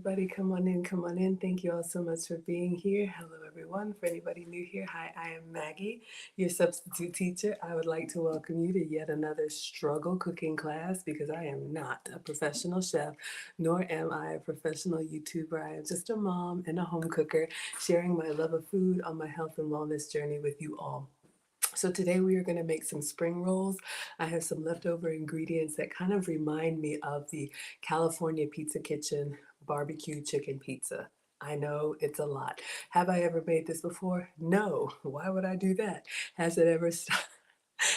everybody. Come on in, come on in. Thank you all so much for being here. Hello, everyone. For anybody new here, hi, I am Maggie, your substitute teacher. I would like to welcome you to yet another struggle cooking class because I am not a professional chef, nor am I a professional YouTuber. I am just a mom and a home cooker sharing my love of food on my health and wellness journey with you all. So today we are going to make some spring rolls. I have some leftover ingredients that kind of remind me of the California Pizza Kitchen barbecue chicken pizza. I know it's a lot. Have I ever made this before? No. Why would I do that? Has it ever stopped?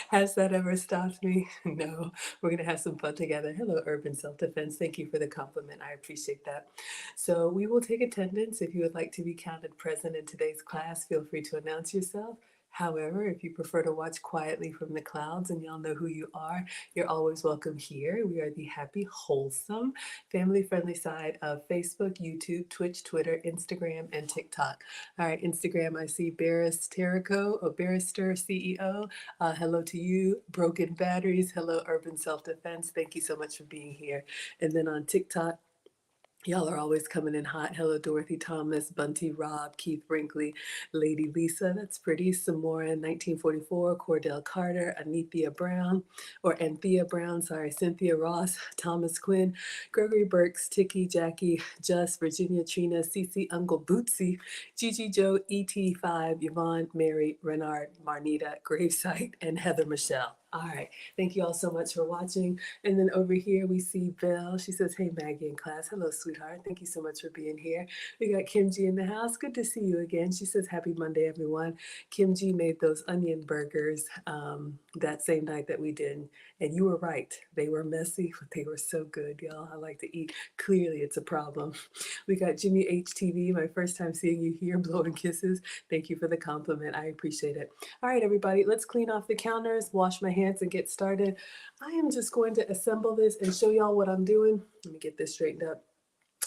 Has that ever stopped me? No. We're going to have some fun together. Hello, Urban Self Defense. Thank you for the compliment. I appreciate that. So, we will take attendance. If you would like to be counted present in today's class, feel free to announce yourself. However, if you prefer to watch quietly from the clouds and y'all know who you are, you're always welcome here. We are the happy, wholesome, family friendly side of Facebook, YouTube, Twitch, Twitter, Instagram, and TikTok. All right, Instagram, I see Barris Terrico, or Barrister CEO. Hello to you. Broken Batteries. Hello, Urban Self Defense. Thank you so much for being here. And then on TikTok, y'all are always coming in hot. Hello, Dorothy Thomas, Bunty Rob, Keith Brinkley, Lady Lisa, that's pretty, Samora, 1944, Cordell Carter, Anethea Brown, or Anthea Brown, sorry, Cynthia Ross, Thomas Quinn, Gregory Burks, Tiki, Jackie, Just, Virginia Trina, Cece, Uncle Bootsy, Gigi Joe, ET5, Yvonne, Mary, Renard, Marnita, Gravesite, and Heather Michelle. All right, thank you all so much for watching. And then over here we see Belle. She says, hey, Maggie in class. Hello, sweetheart. Thank you so much for being here. We got Kim G in the house. Good to see you again. She says, happy Monday, everyone. Kim G made those onion burgers that same night that we did. And you were right. They were messy, but they were so good, y'all. I like to eat. Clearly, it's a problem. We got Jimmy HTV, my first time seeing you here, blowing kisses. Thank you for the compliment. I appreciate it. All right, everybody, let's clean off the counters, wash my hands, and get started. I am just going to assemble this and show y'all what I'm doing. Let me get this straightened up.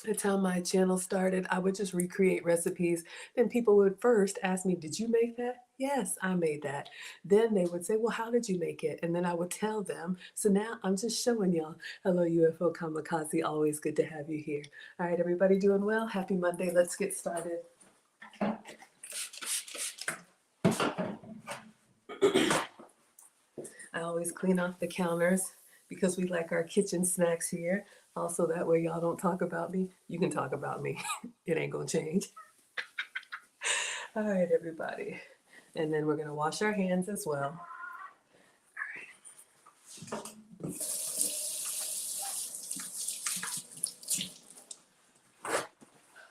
That's how my channel started. I would just recreate recipes. Then people would first ask me, did you make that? Yes, I made that. Then they would say, well, how did you make it? And then I would tell them. So now I'm just showing y'all. Hello, UFO Kamikaze. Always good to have you here. All right, everybody doing well? Happy Monday. Let's get started. I always clean off the counters because we like our kitchen snacks here. Also, that way y'all don't talk about me. You can talk about me. It ain't gonna change. All right, everybody. And then we're gonna wash our hands as well.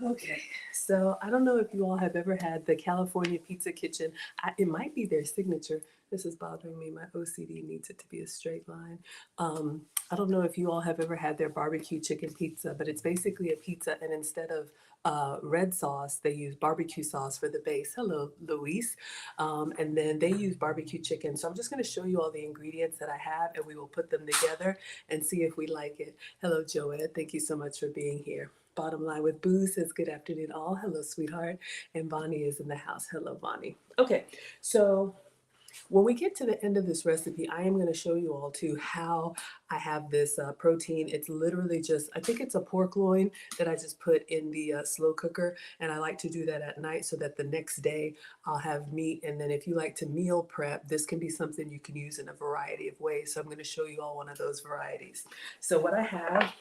Okay, so I don't know if you all have ever had the California Pizza Kitchen. It might be their signature. This is bothering me. My OCD needs it to be a straight line. I don't know if you all have ever had their barbecue chicken pizza, but it's basically a pizza, and instead of red sauce, they use barbecue sauce for the base. Hello, Luis. And then they use barbecue chicken. So I'm just going to show you all the ingredients that I have, and we will put them together and see if we like it. Hello, Joette. Thank you so much for being here. Bottom Line with Boo says, good afternoon, all. Hello, sweetheart. And Bonnie is in the house. Hello, Bonnie. Okay, so when we get to the end of this recipe, I am going to show you all too how I have this protein. It's literally just, I think it's a pork loin that I just put in the slow cooker. And I like to do that at night so that the next day I'll have meat. And then if you like to meal prep, this can be something you can use in a variety of ways. So I'm going to show you all one of those varieties. So what I have,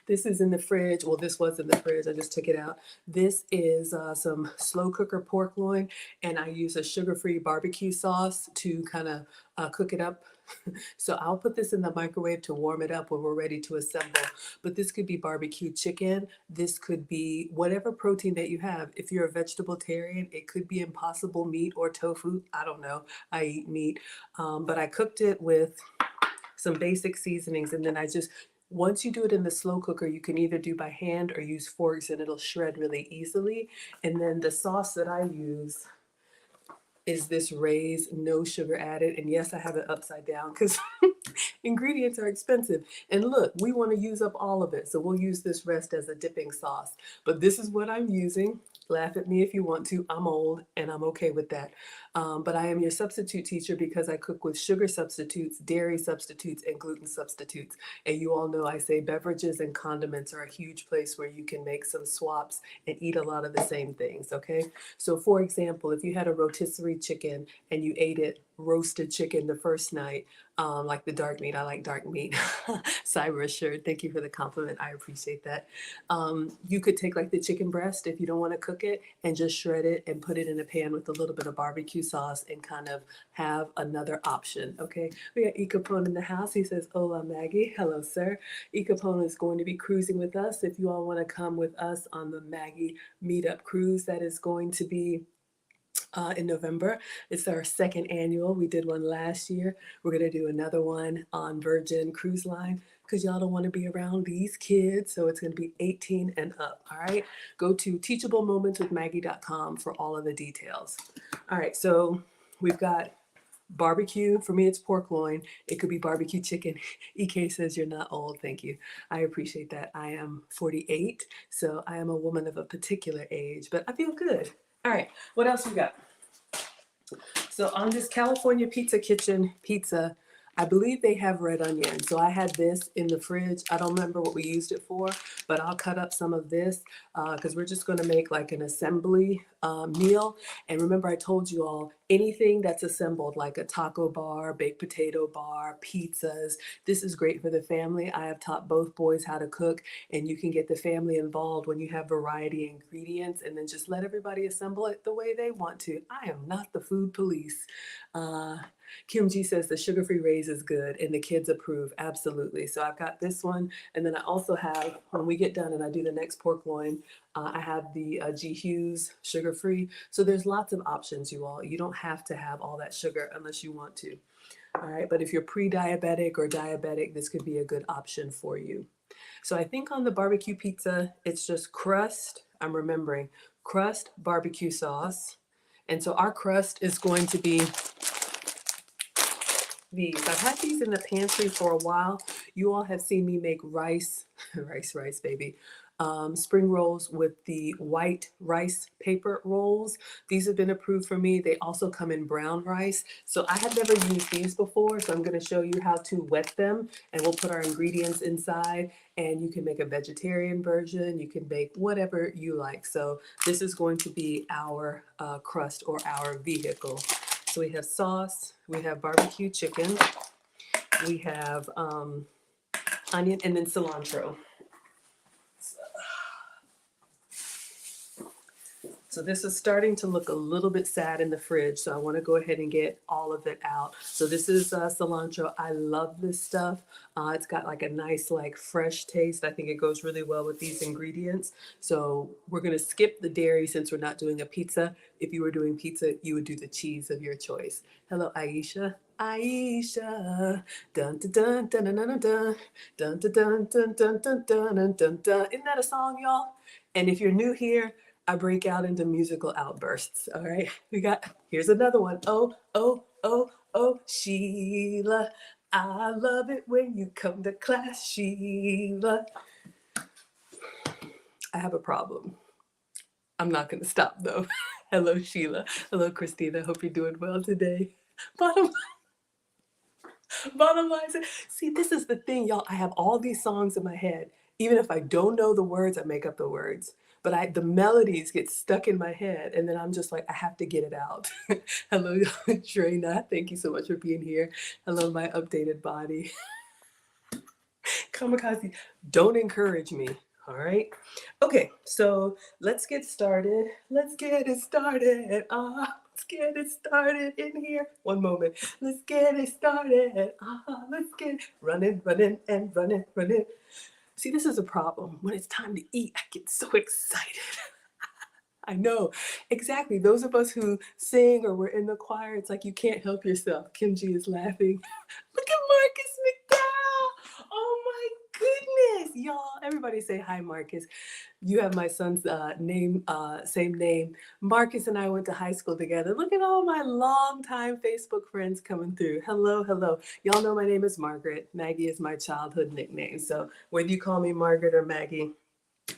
this is in the fridge. Well, this was in the fridge. I just took it out. This is some slow cooker pork loin, and I use a sugar-free barbecue sauce to kind of cook it up. So I'll put this in the microwave to warm it up when we're ready to assemble. But this could be barbecue chicken. This could be whatever protein that you have. If you're a vegetarian, it could be impossible meat or tofu. I don't know. I eat meat. But I cooked it with some basic seasonings, and then once you do it in the slow cooker, you can either do by hand or use forks, and it'll shred really easily. And then the sauce that I use is this Ray's, no sugar added. And yes, I have it upside down because ingredients are expensive. And look, we want to use up all of it. So we'll use this rest as a dipping sauce. But this is what I'm using. Laugh at me if you want to. I'm old and I'm okay with that. But I am your substitute teacher because I cook with sugar substitutes, dairy substitutes, and gluten substitutes. And you all know I say beverages and condiments are a huge place where you can make some swaps and eat a lot of the same things, okay? So, for example, if you had a rotisserie chicken and you ate it roasted chicken the first night, like the dark meat, I like dark meat. Cyber assured, thank you for the compliment. I appreciate that. You could take like the chicken breast if you don't want to cook it and just shred it and put it in a pan with a little bit of barbecue sauce and kind of have another option. Okay, we got E Capone in the house. He says, "Hola, Maggie." Hello, sir. E Capone is going to be cruising with us. If you all want to come with us on the Maggie Meetup cruise, that is going to be in November. It's our second annual. We did one last year. We're going to do another one on Virgin Cruise Line because y'all don't want to be around these kids. So it's going to be 18 and up. All right. Go to teachablemomentswithmaggie.com for all of the details. All right. So we've got barbecue. For me, it's pork loin. It could be barbecue chicken. EK says you're not old. Thank you. I appreciate that. I am 48. So I am a woman of a particular age, but I feel good. All right. What else we got? So on this California Pizza Kitchen pizza, I believe they have red onion. So I had this in the fridge. I don't remember what we used it for, but I'll cut up some of this because we're just going to make like an assembly meal. And remember, I told you all anything that's assembled, like a taco bar, baked potato bar, pizzas. This is great for the family. I have taught both boys how to cook, and you can get the family involved when you have variety ingredients and then just let everybody assemble it the way they want to. I am not the food police. Kim G says the sugar-free Rays is good and the kids approve. Absolutely. So I've got this one. And then I also have, when we get done and I do the next pork loin, I have the G Hughes sugar-free. So there's lots of options, you all. You don't have to have all that sugar unless you want to. All right. But if you're pre-diabetic or diabetic, this could be a good option for you. So I think on the barbecue pizza, it's just crust. I'm remembering crust, barbecue sauce. And so our crust is going to be these. I've had these in the pantry for a while. You all have seen me make rice, rice, baby. Spring rolls with the white rice paper rolls. These have been approved for me. They also come in brown rice. So I have never used these before. So I'm going to show you how to wet them and we'll put our ingredients inside and you can make a vegetarian version. You can make whatever you like. So this is going to be our crust or our vehicle. So we have sauce, we have barbecue chicken, we have onion, and then cilantro. So this is starting to look a little bit sad in the fridge, so I want to go ahead and get all of it out. So this is cilantro. I love this stuff. It's got like a nice like fresh taste. I think it goes really well with these ingredients. So we're going to skip the dairy since we're not doing a pizza. If you were doing pizza, you would do the cheese of your choice. Hello, Aisha. Aisha, dun dun dun dun dun dun dun dun dun dun dun dun dun dun dun. Isn't that a song, y'all? And if you're new here, I break out into musical outbursts. All right, here's another one. Oh, oh, oh, oh, Sheila, I love it when you come to class, Sheila. I have a problem. I'm not going to stop though. Hello, Sheila. Hello, Christina. Hope you're doing well today. Bottom line, see, this is the thing, y'all. I have all these songs in my head. Even if I don't know the words, I make up the words. But the melodies get stuck in my head, and then I'm just like, I have to get it out. Hello, Trina. Thank you so much for being here. Hello, my updated body. Kamikaze, don't encourage me. All right. Okay, so let's get started. Let's get it started. Let's get it started in here. One moment. Let's get it started. Let's get running and running. See, this is a problem. When it's time to eat, I get so excited. I know. Exactly. Those of us who sing or we're in the choir, it's like you can't help yourself. Kim G is laughing. Look at Marcus McDowell. Oh my goodness. Y'all, everybody say hi, Marcus. You have my son's name, same name. Marcus and I went to high school together. Look at all my longtime Facebook friends coming through. Hello, hello. Y'all know my name is Margaret. Maggie is my childhood nickname. So whether you call me Margaret or Maggie,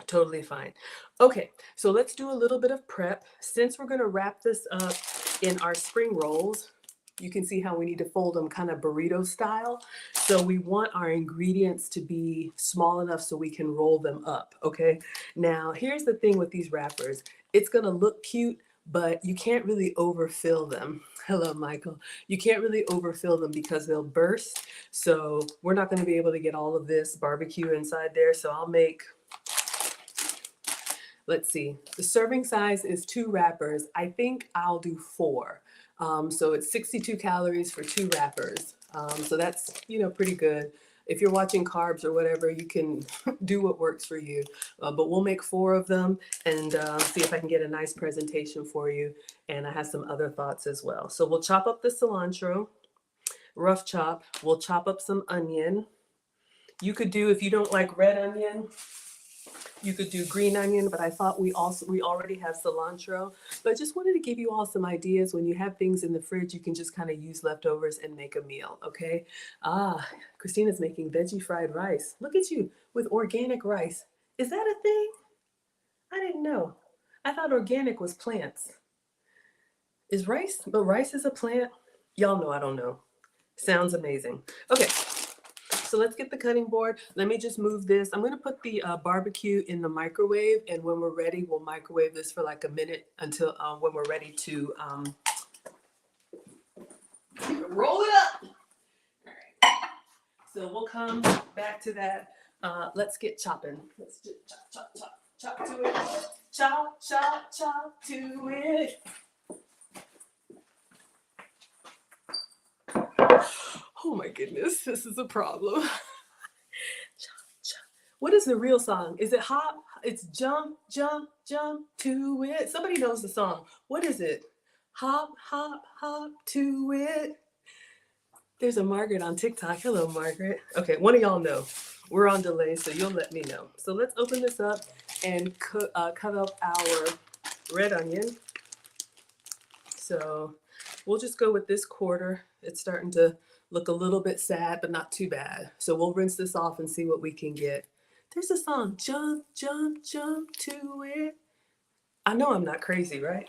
Totally fine. Okay, so let's do a little bit of prep. Since we're gonna wrap this up in our spring rolls, you can see how we need to fold them kind of burrito style. So we want our ingredients to be small enough so we can roll them up, okay? Now, here's the thing with these wrappers. It's gonna look cute, but you can't really overfill them. Hello, Michael. You can't really overfill them because they'll burst. So we're not gonna be able to get all of this barbecue inside there. So I'll make, let's see, the serving size is 2 wrappers. I think I'll do 4. So it's 62 calories for 2 wrappers. So that's, pretty good. If you're watching carbs or whatever, you can do what works for you. But we'll make 4 of them and see if I can get a nice presentation for you. And I have some other thoughts as well. So we'll chop up the cilantro, rough chop. We'll chop up some onion. You could do, if you don't like red onion, you could do green onion, but I thought we already have cilantro. But I just wanted to give you all some ideas. When you have things in the fridge, you can just kind of use leftovers and make a meal, okay? Christina's making veggie fried rice. Look at you with organic rice. Is that a thing? I didn't know. I thought organic was plants. Is rice, but rice is a plant? Y'all know I don't know. Sounds amazing. Okay, so let's get the cutting board. Let me just move this. I'm gonna put the barbecue in the microwave, and when we're ready, we'll microwave this for like a minute until when we're ready to roll it up. All right. So we'll come back to that. Let's get chopping. Let's just chop, chop, chop, chop to it. Chop, chop, chop to it. Oh my goodness, this is a problem. What is the real song? Is it hop? It's jump, jump, jump to it. Somebody knows the song. What is it? Hop, hop, hop to it. There's a Margaret on TikTok. Hello, Margaret. Okay, one of y'all know. We're on delay, so you'll let me know. So let's open this up and cut up our red onion. So we'll just go with this quarter. It's starting to look a little bit sad, but not too bad. So we'll rinse this off and see what we can get. There's a song, jump, jump, jump to it. I know I'm not crazy, right?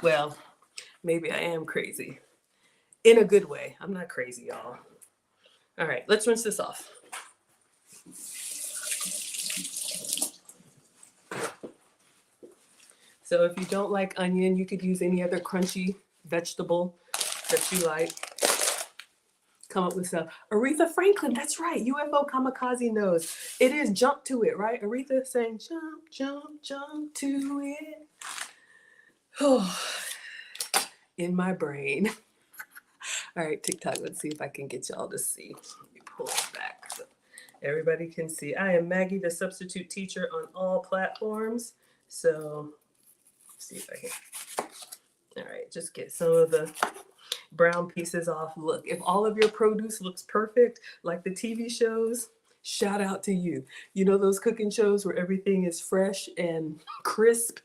Well, maybe I am crazy. In a good way. I'm not crazy, y'all. All right, let's rinse this off. So if you don't like onion, you could use any other crunchy vegetable that you like. Come up with stuff. Aretha Franklin, that's right. UFO Kamikaze knows. It is jump to it, right? Aretha saying jump, jump, jump to it. Oh, in my brain. All right, TikTok, let's see if I can get y'all to see. Let me pull it back so everybody can see. I am Maggie, the substitute teacher on all platforms. So let's see if I can. All right, just get some of the brown pieces off. Look, if all of your produce looks perfect, like the TV shows, shout out to you. You know those cooking shows where everything is fresh and crisp?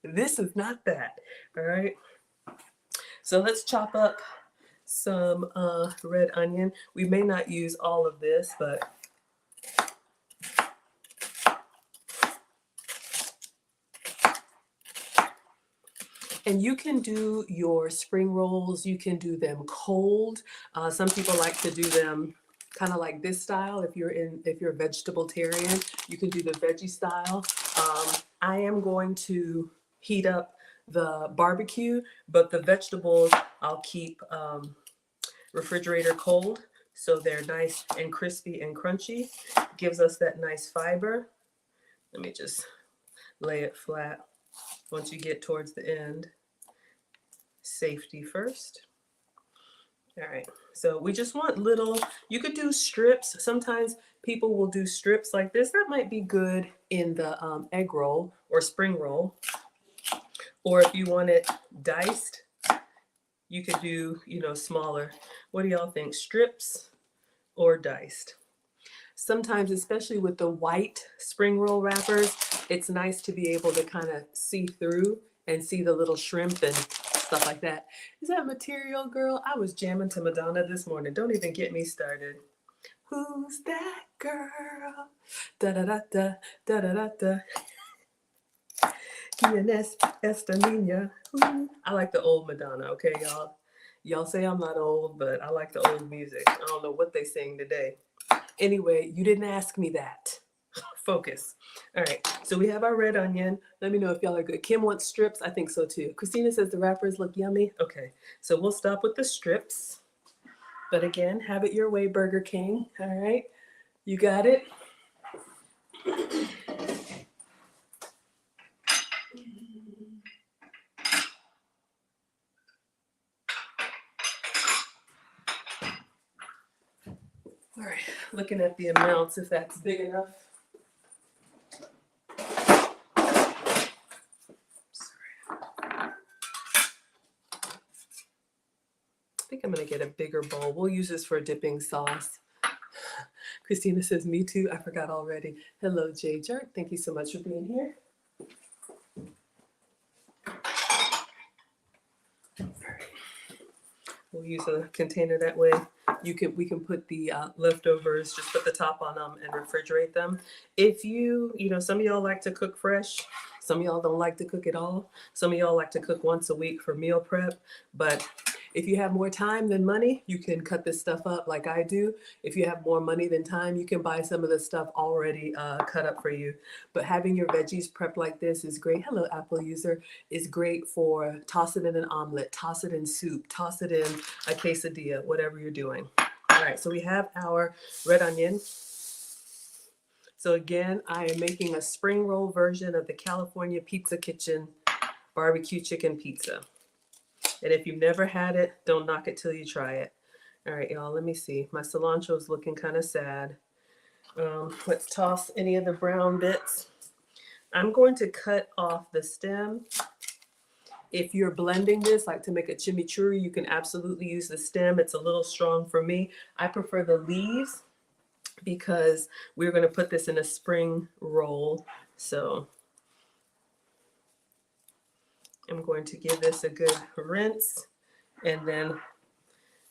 This is not that, all right? So let's chop up some red onion. We may not use all of this, but and you can do your spring rolls, you can do them cold. Some people like to do them kind of like this style. If you're a vegetarian, you can do the veggie style. I am going to heat up the barbecue, but the vegetables I'll keep refrigerator cold so they're nice and crispy and crunchy. Gives us that nice fiber. Let me just lay it flat. Once you get towards the end, safety first. All right, so we just want little, you could do strips. Sometimes people will do strips like this. That might be good in the egg roll or spring roll. Or if you want it diced, you could do, smaller. What do y'all think, strips or diced? Sometimes, especially with the white spring roll wrappers, it's nice to be able to kind of see through and see the little shrimp and stuff like that. Is that Material Girl? I was jamming to Madonna this morning. Don't even get me started. Who's that girl? Da da da da da da da da. Quién esta niña? Ooh. I like the old Madonna, okay, y'all? Y'all say I'm not old, but I like the old music. I don't know what they sing today. Anyway, you didn't ask me that. Focus. All right, so we have our red onion. Let me know if y'all are good. Kim wants strips. I think so too. Christina says the wrappers look yummy. Okay, so we'll stop with the strips. But again, have it your way, Burger King. All right, you got it. All right, looking at the amounts, if that's big enough. I think I'm gonna get a bigger bowl. We'll use this for dipping sauce. Christina says, me too. I forgot already. Hello, Jay Jerk. Thank you so much for being here. We'll use a container that way. We can put the leftovers, just put the top on them and refrigerate them. If you know, some of y'all like to cook fresh. Some of y'all don't like to cook at all. Some of y'all like to cook once a week for meal prep. But if you have more time than money, you can cut this stuff up like I do. If you have more money than time, you can buy some of this stuff already cut up for you. But having your veggies prepped like this is great. Hello, Apple user. Is great for toss it in an omelet, toss it in soup, toss it in a quesadilla, whatever you're doing. All right, so we have our red onion. So again, I am making a spring roll version of the California Pizza Kitchen barbecue chicken pizza. And if you've never had it, don't knock it till you try it. All right, y'all, let me see. My cilantro is looking kind of sad. Let's toss any of the brown bits. I'm going to cut off the stem. If you're blending this, like to make a chimichurri, you can absolutely use the stem. It's a little strong for me. I prefer the leaves because we're going to put this in a spring roll. So I'm going to give this a good rinse. And then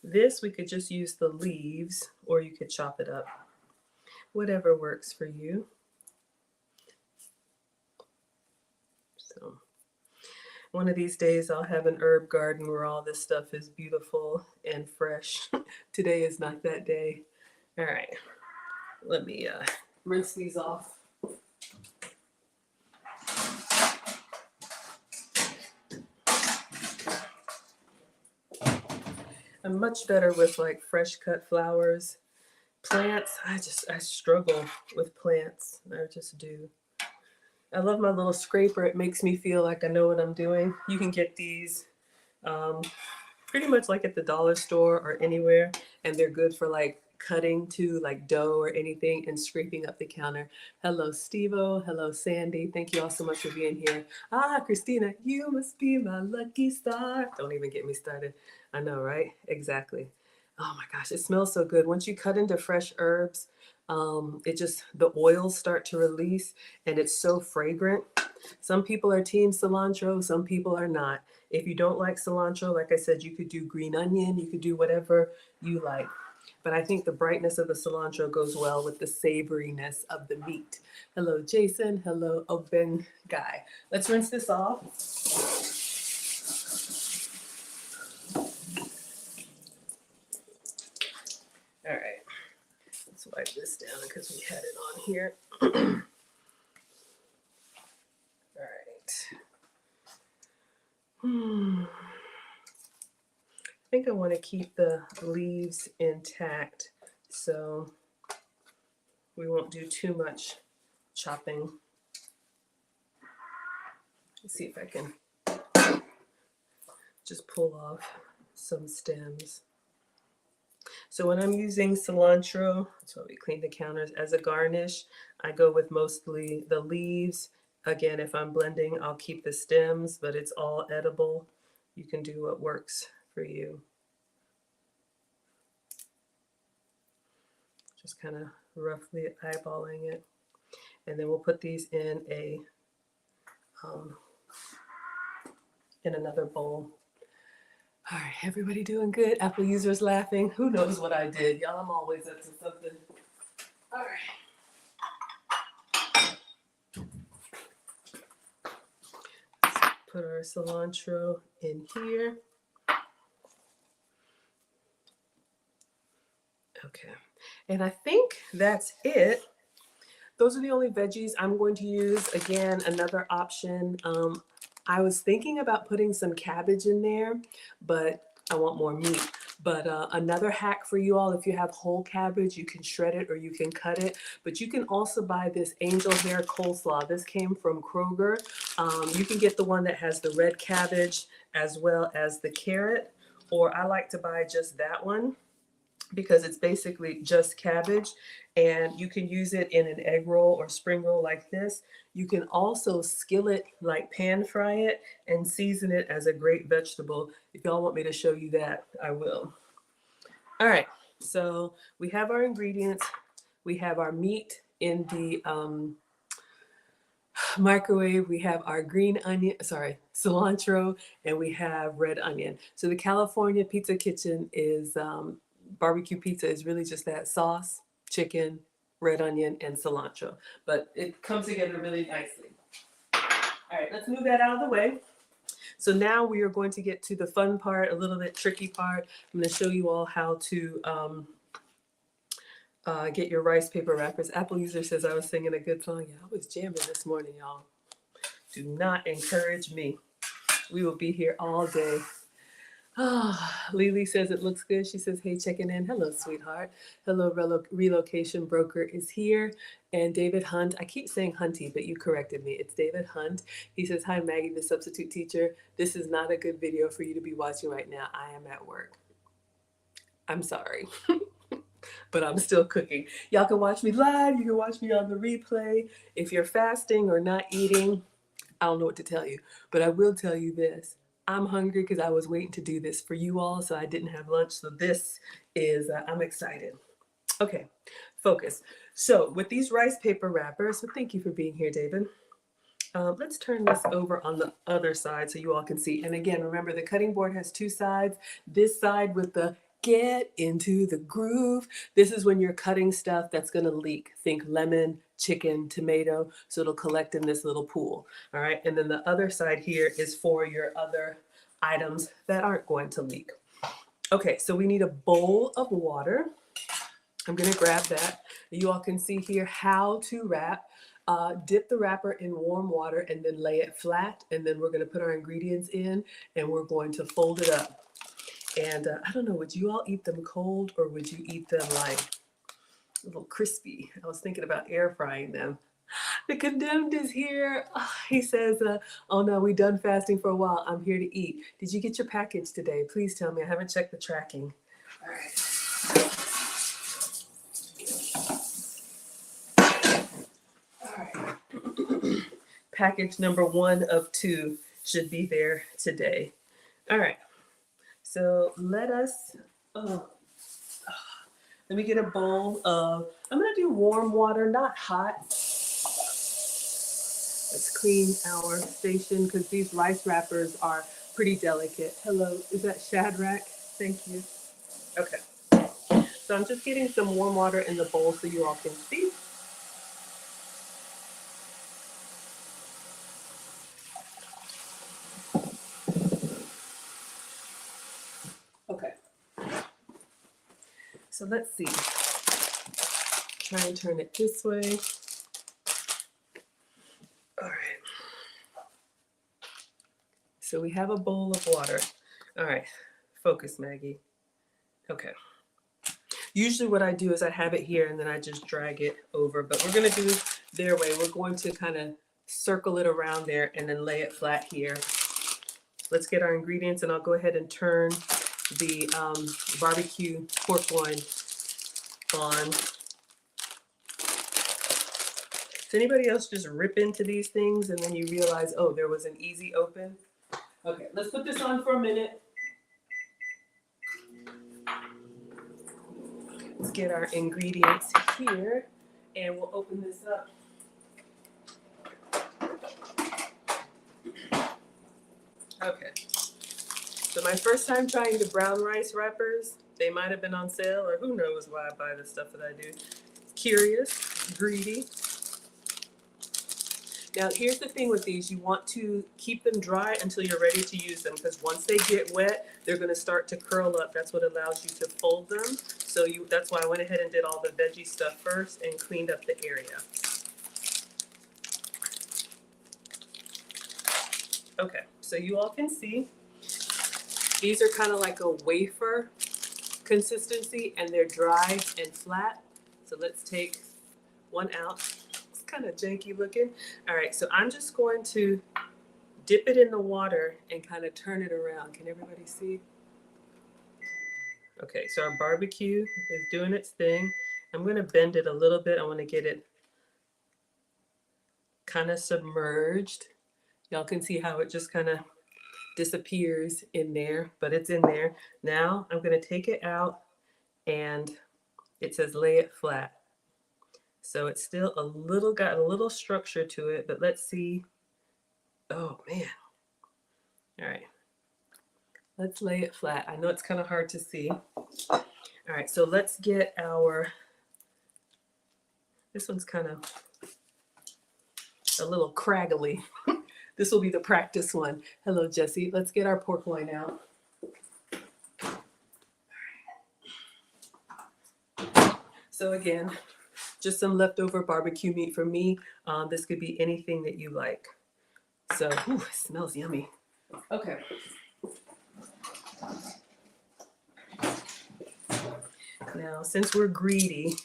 this, we could just use the leaves, or you could chop it up. Whatever works for you. So one of these days I'll have an herb garden where all this stuff is beautiful and fresh. Today is not that day. All right, let me rinse these off. I'm much better with like fresh cut flowers. Plants, I struggle with plants. I just do. I love my little scraper. It makes me feel like I know what I'm doing. You can get these pretty much like at the dollar store or anywhere, and they're good for like cutting to like dough or anything and scraping up the counter. Hello, Stevo. Hello, Sandy. Thank you all so much for being here. Christina, you must be my lucky star. Don't even get me started. I know, right? Exactly. Oh my gosh, it smells so good. Once you cut into fresh herbs, the oils start to release and it's so fragrant. Some people are team cilantro, some people are not. If you don't like cilantro, like I said, you could do green onion, you could do whatever you like. But I think the brightness of the cilantro goes well with the savoriness of the meat. Hello, Jason. Hello, Open Guy. Let's rinse this off. All right. Let's wipe this down because we had it on here. All right. I think I want to keep the leaves intact, so we won't do too much chopping. Let's see if I can just pull off some stems. So when I'm using cilantro, that's why we clean the counters, as a garnish, I go with mostly the leaves. Again, if I'm blending, I'll keep the stems, but it's all edible. You can do what works for you. Just kind of roughly eyeballing it. And then we'll put these in another bowl. All right, everybody doing good? Apple users laughing. Who knows what I did? Y'all, I'm always up to something. All right. Put our cilantro in here. Okay. And I think that's it. Those are the only veggies I'm going to use. Again, another option. I was thinking about putting some cabbage in there, but I want more meat. But another hack for you all, if you have whole cabbage, you can shred it or you can cut it. But you can also buy this angel hair coleslaw. This came from Kroger. You can get the one that has the red cabbage as well as the carrot, or I like to buy just that one because it's basically just cabbage, and you can use it in an egg roll or spring roll like this. You can also skillet, like pan fry it and season it as a great vegetable. If y'all want me to show you that, I will. All right, so we have our ingredients. We have our meat in the microwave. We have our green onion, sorry, cilantro, and we have red onion. So the California Pizza Kitchen is barbecue pizza is really just that sauce, chicken, red onion, and cilantro. But it comes together really nicely. All right, let's move that out of the way. So now we are going to get to the fun part, a little bit tricky part. I'm going to show you all how to get your rice paper wrappers. Apple User says I was singing a good song. Yeah, I was jamming this morning, y'all. Do not encourage me. We will be here all day. Lily says it looks good. She says, hey, checking in. Hello, sweetheart. Hello, relocation broker is here. And David Hunt, I keep saying Hunty, but you corrected me. It's David Hunt. He says, hi, Maggie, the substitute teacher. This is not a good video for you to be watching right now. I am at work. I'm sorry. But I'm still cooking. Y'all can watch me live. You can watch me on the replay. If you're fasting or not eating, I don't know what to tell you. But I will tell you this. I'm hungry because I was waiting to do this for you all, so I didn't have lunch. So this is, I'm excited. Okay, focus. So with these rice paper wrappers, so thank you for being here, David. Let's turn this over on the other side so you all can see. And again, remember the cutting board has two sides. This side with the get into the groove. This is when you're cutting stuff that's gonna leak. Think lemon, chicken, tomato, so it'll collect in this little pool. All right, and then the other side here is for your other items that aren't going to leak. Okay, so we need a bowl of water. I'm gonna grab that. You all can see here how to wrap. Dip the wrapper in warm water and then lay it flat. And then we're gonna put our ingredients in and we're going to fold it up. And I don't know, would you all eat them cold or would you eat them like a little crispy? I was thinking about air frying them. The condemned is here. He says, oh no, we done fasting for a while. I'm here to eat. Did you get your package today? Please tell me. I haven't checked the tracking. All right. All right. Package number 1 of 2 should be there today. All right. So let me get a bowl of, I'm gonna do warm water, not hot. Let's clean our station because these rice wrappers are pretty delicate. Hello, is that Shadrach? Thank you. Okay. So I'm just getting some warm water in the bowl so you all can see. Okay. So let's see. Try and turn it this way. All right. So we have a bowl of water. All right. Focus, Maggie. Okay. Usually what I do is I have it here and then I just drag it over, but we're going to do their way. We're going to kind of circle it around there and then lay it flat here. Let's get our ingredients and I'll go ahead and turn the barbecue pork loin on. Does anybody else just rip into these things and then you realize, oh, there was an easy open? Okay, let's put this on for a minute. Let's get our ingredients here and we'll open this up. Okay. So my first time trying the brown rice wrappers, they might have been on sale or who knows why I buy the stuff that I do. curious, greedy. Now, here's the thing with these. You want to keep them dry until you're ready to use them, because once they get wet, they're going to start to curl up. That's what allows you to fold them. So that's why I went ahead and did all the veggie stuff first and cleaned up the area. Okay, so you all can see these are kind of like a wafer consistency, and they're dry and flat. So let's take one out. It's kind of janky looking. All right, so I'm just going to dip it in the water and kind of turn it around. Can everybody see? Okay, so our barbecue is doing its thing. I'm going to bend it a little bit. I want to get it kind of submerged. Y'all can see how it just kind of disappears in there, but it's in there. Now I'm going to take it out, and it says lay it flat. So it's still got a little structure to it, but let's see. Oh man. All right. Let's lay it flat. I know it's kind of hard to see. All right, so let's get this one's kind of a little craggly. This will be the practice one. Hello, Jesse. Let's get our pork loin out. So again, just some leftover barbecue meat for me. This could be anything that you like. So, it smells yummy. Okay. Now, since we're greedy,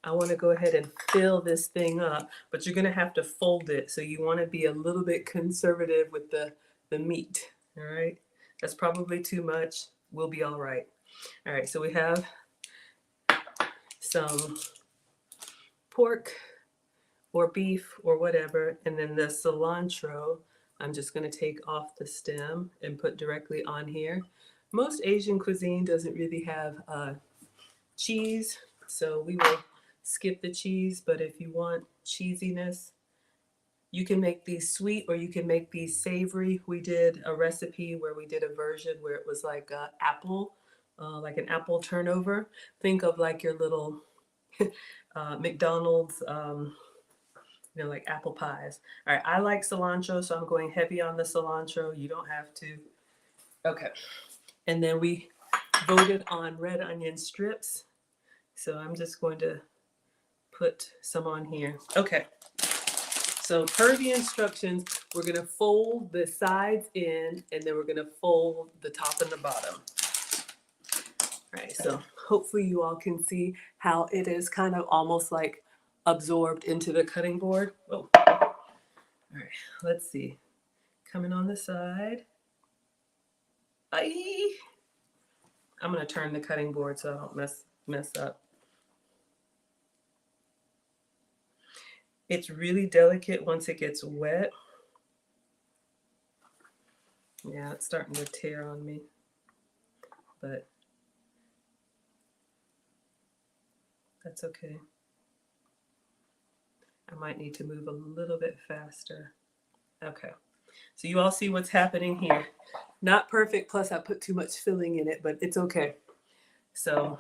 I want to go ahead and fill this thing up, but you're going to have to fold it. So you want to be a little bit conservative with the meat. All right. That's probably too much. We'll be all right. All right. So we have some pork or beef or whatever. And then the cilantro, I'm just going to take off the stem and put directly on here. Most Asian cuisine doesn't really have cheese, so we will skip the cheese. But if you want cheesiness, you can make these sweet or you can make these savory. We did a recipe where we did a version where it was like apple, like an apple turnover. Think of like your little McDonald's, like apple pies. All right, I like cilantro, so I'm going heavy on the cilantro. You don't have to. Okay, and then we voted on red onion strips. So I'm just going to put some on here. Okay. So per the instructions, we're going to fold the sides in, and then we're going to fold the top and the bottom. All right. So hopefully you all can see how it is kind of almost like absorbed into the cutting board. Oh. All right. Let's see. Coming on the side. Aye. I'm going to turn the cutting board so I don't mess up. It's really delicate once it gets wet. Yeah, it's starting to tear on me, but that's okay. I might need to move a little bit faster. Okay, so you all see what's happening here. Not perfect, plus I put too much filling in it, but it's okay. So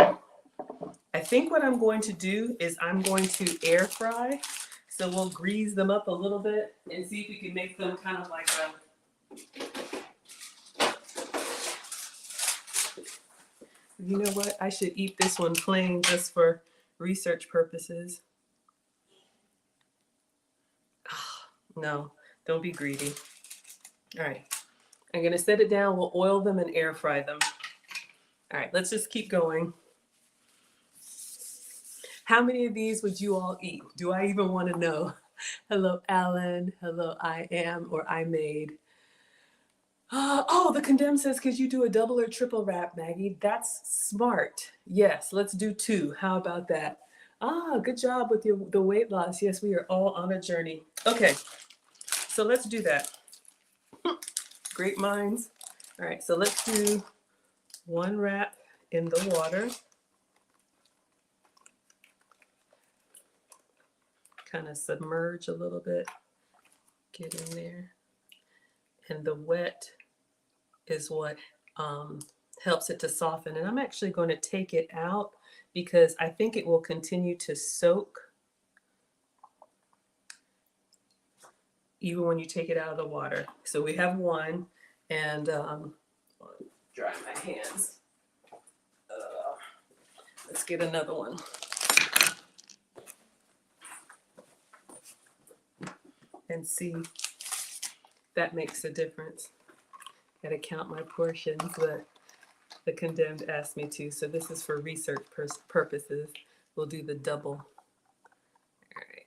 I think what I'm going to do is I'm going to air fry. So we'll grease them up a little bit and see if we can make them kind of like you know what? I should eat this one plain just for research purposes. No, don't be greedy. All right. I'm going to set it down. We'll oil them and air fry them. All right, let's just keep going. How many of these would you all eat? Do I even want to know? Hello, Alan. Hello, I am or I made. Oh, the condemned says, could you do a double or triple wrap, Maggie? That's smart. Yes, let's do 2. How about that? Good job with the weight loss. Yes, we are all on a journey. Okay, so let's do that. Great minds. All right, so let's do 1 wrap in the water. Kind of submerge a little bit. Get in there. And the wet is what helps it to soften. And I'm actually going to take it out because I think it will continue to soak even when you take it out of the water. So we have one, and dry my hands. Let's get another one. And see if that makes a difference. Gotta count my portions, but the condemned asked me to. So this is for research purposes. We'll do the double. All right.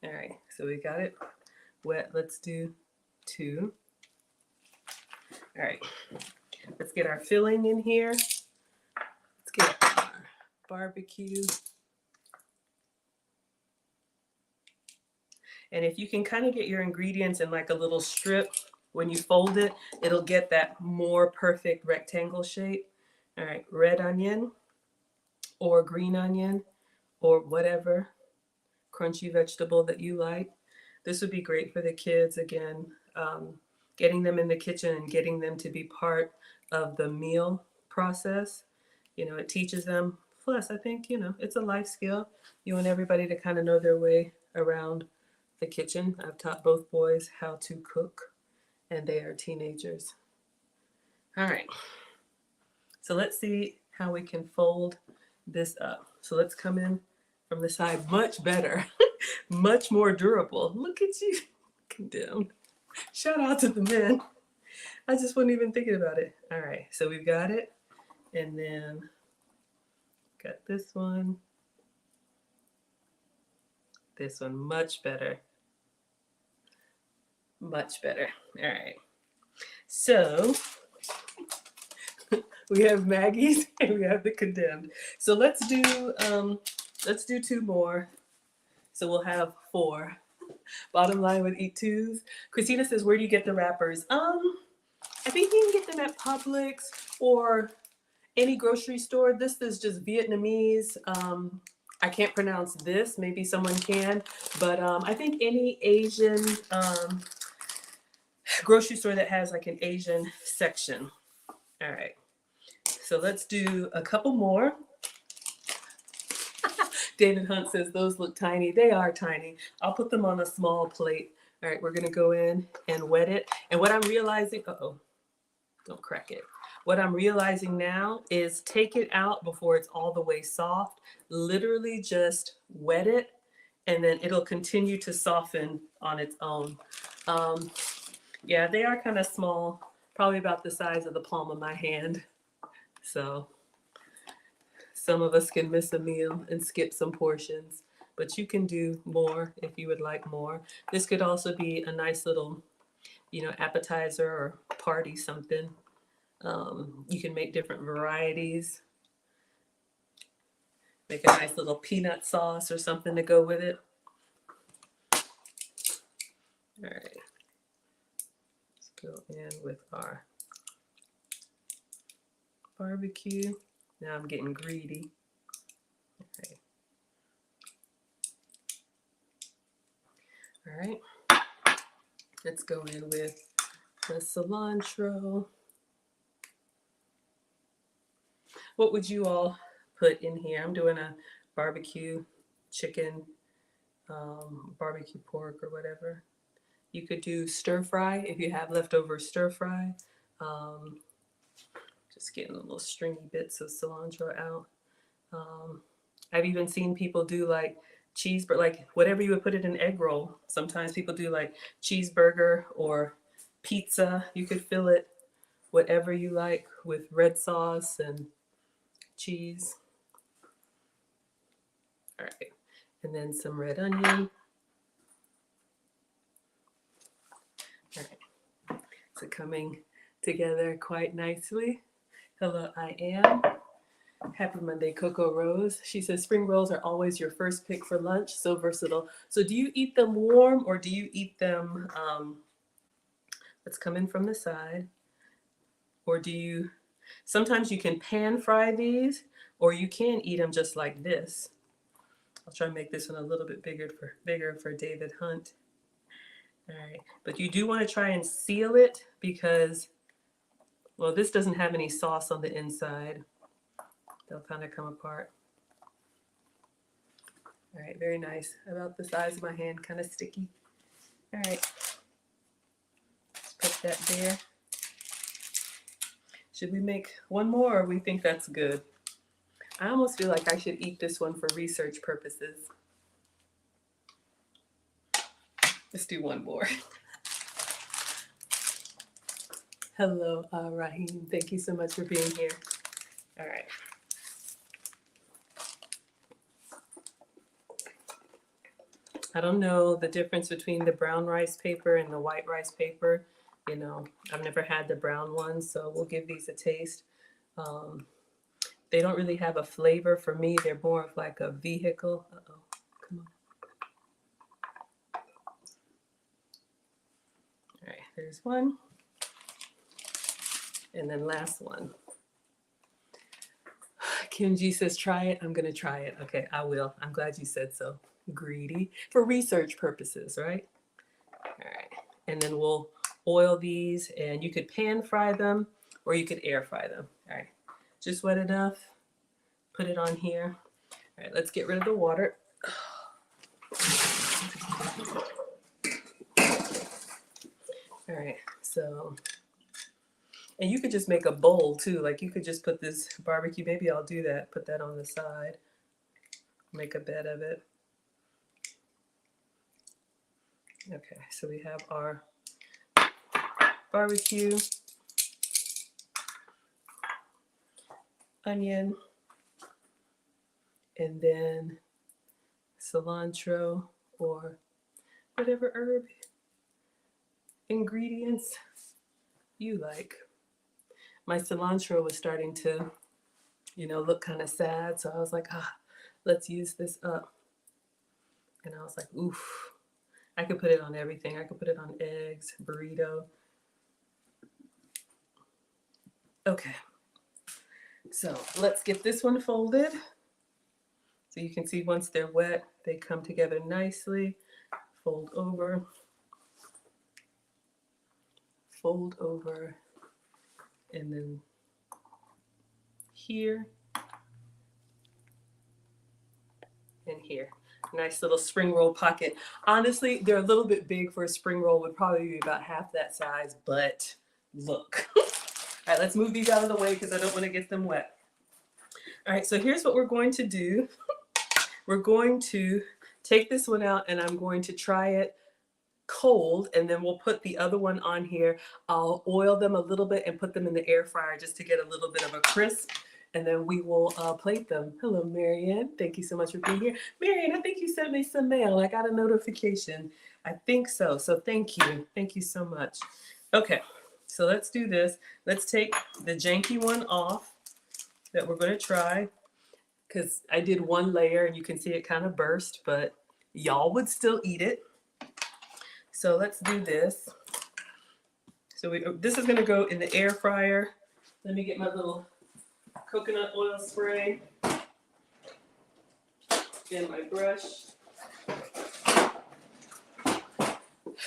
All right, so we got it wet. Let's do 2. All right, let's get our filling in here. Let's get our barbecue. And if you can kind of get your ingredients in like a little strip, when you fold it, it'll get that more perfect rectangle shape. All right, red onion or green onion or whatever crunchy vegetable that you like. This would be great for the kids, again, getting them in the kitchen and getting them to be part of the meal process. You know, it teaches them. Plus, I think, you know, it's a life skill. You want everybody to kind of know their way around the kitchen. I've taught both boys how to cook, and they are teenagers. All right. So let's see how we can fold this up. So let's come in from the side. Much better, much more durable. Look at you, condemned. Shout out to the men. I just wasn't even thinking about it. All right, so we've got it. And then got this one. This one, much better. Much better. All right. So we have Maggie's and we have the condemned. So let's do 2 more. So we'll have 4. Bottom line would eat 2s. Christina says, where do you get the wrappers? I think you can get them at Publix or any grocery store. This is just Vietnamese. I can't pronounce this. Maybe someone can. But I think any Asian grocery store that has like an Asian section. All right. So let's do a couple more. David Hunt says those look tiny. They are tiny. I'll put them on a small plate. All right, we're going to go in and wet it. And what I'm realizing, don't crack it. What I'm realizing now is take it out before it's all the way soft. Literally just wet it, and then it'll continue to soften on its own. Yeah, they are kind of small, probably about the size of the palm of my hand. So some of us can miss a meal and skip some portions, but you can do more if you would like more. This could also be a nice little, you know, appetizer or party something. You can make different varieties. Make a nice little peanut sauce or something to go with it. All right. Let's go in with our barbecue. Now I'm getting greedy. Okay. All right. Let's go in with the cilantro. What would you all put in here? I'm doing a barbecue chicken, barbecue pork or whatever. You could do stir fry if you have leftover stir fry. Just getting little stringy bits of cilantro out. I've even seen people do like cheeseburger, like whatever you would put it in egg roll. Sometimes people do like cheeseburger or pizza. You could fill it whatever you like with red sauce and cheese. All right, and then some red onion. All right, so coming together quite nicely. Hello, I am. Happy Monday, Coco Rose. She says spring rolls are always your first pick for lunch. So versatile. So do you eat them warm or do you eat them, let's come in from the side, or do you, sometimes you can pan fry these or you can eat them just like this. I'll try and make this one a little bit bigger for David Hunt. All right, but you do want to try and seal it because, well, this doesn't have any sauce on the inside. They'll kind of come apart. All right, very nice. About the size of my hand, kind of sticky. All right, let's put that there. Should we make one more, or we think that's good? I almost feel like I should eat this one for research purposes. Let's do one more. Hello, Raheem. Thank you so much for being here. All right. I don't know the difference between the brown rice paper and the white rice paper. You know, I've never had the brown ones, so we'll give these a taste. They don't really have a flavor for me. They're more of like a vehicle. Uh-oh, come on. All right, there's one. And then last one. Kim G says, try it. I'm going to try it. Okay, I will. I'm glad you said so. Greedy. For research purposes, right? All right. And then we'll oil these, and you could pan fry them or you could air fry them. All right. Just wet enough. Put it on here. All right, let's get rid of the water. All right, so, and you could just make a bowl too. Like you could just put this barbecue, maybe I'll do that, put that on the side, make a bed of it. Okay, so we have our barbecue, onion, and then cilantro or whatever herb ingredients you like. My cilantro was starting to, you know, look kind of sad, so I was like, let's use this up. And I was like, oof. I could put it on everything. I could put it on eggs, burrito. Okay. So let's get this one folded. So you can see once they're wet, they come together nicely. Fold over, and then here and here. Nice little spring roll pocket. Honestly, they're a little bit big for a spring roll, would probably be about half that size, but look. All right, let's move these out of the way because I don't want to get them wet. All right, so here's what we're going to do. We're going to take this one out and I'm going to try it cold, and then we'll put the other one on here. I'll oil them a little bit and put them in the air fryer just to get a little bit of a crisp, and then we will plate them. Hello, Marianne. Thank you so much for being here. Marianne, I think you sent me some mail. I got a notification. I think so. So thank you. Thank you so much. Okay, so let's do this. Let's take the janky one off that we're going to try, because I did one layer and you can see it kind of burst, but y'all would still eat it. So let's do this. So this is going to go in the air fryer. Let me get my little coconut oil spray and my brush.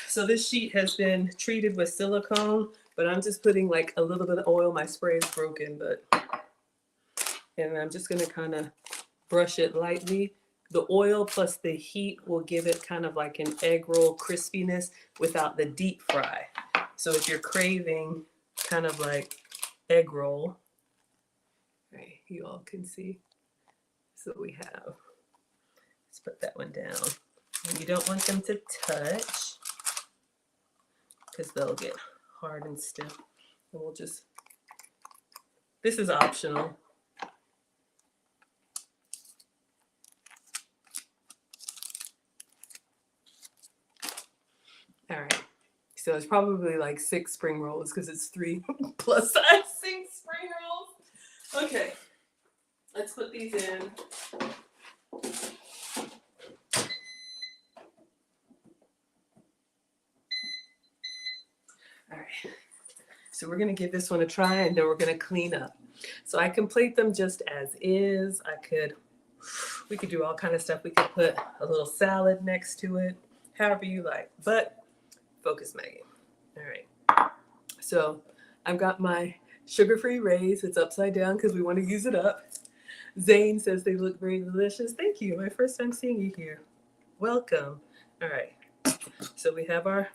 So this sheet has been treated with silicone, but I'm just putting like a little bit of oil. My spray is broken, and I'm just going to kind of brush it lightly. The oil plus the heat will give it kind of like an egg roll crispiness without the deep fry. So if you're craving kind of like egg roll, right, you all can see. So we have, let's put that one down. And you don't want them to touch because they'll get hard and stiff. And we'll just, this is optional. All right, so it's probably like 6 spring rolls because it's 3 plus size 6 spring rolls. Okay, let's put these in. All right, so we're gonna give this one a try and then we're gonna clean up. So I can plate them just as is. We could do all kind of stuff. We could put a little salad next to it, however you like, but focus, Maggie. All right. So I've got my sugar-free Rays. It's upside down because we want to use it up. Zane says they look very delicious. Thank you. My first time seeing you here. Welcome. All right. So we have our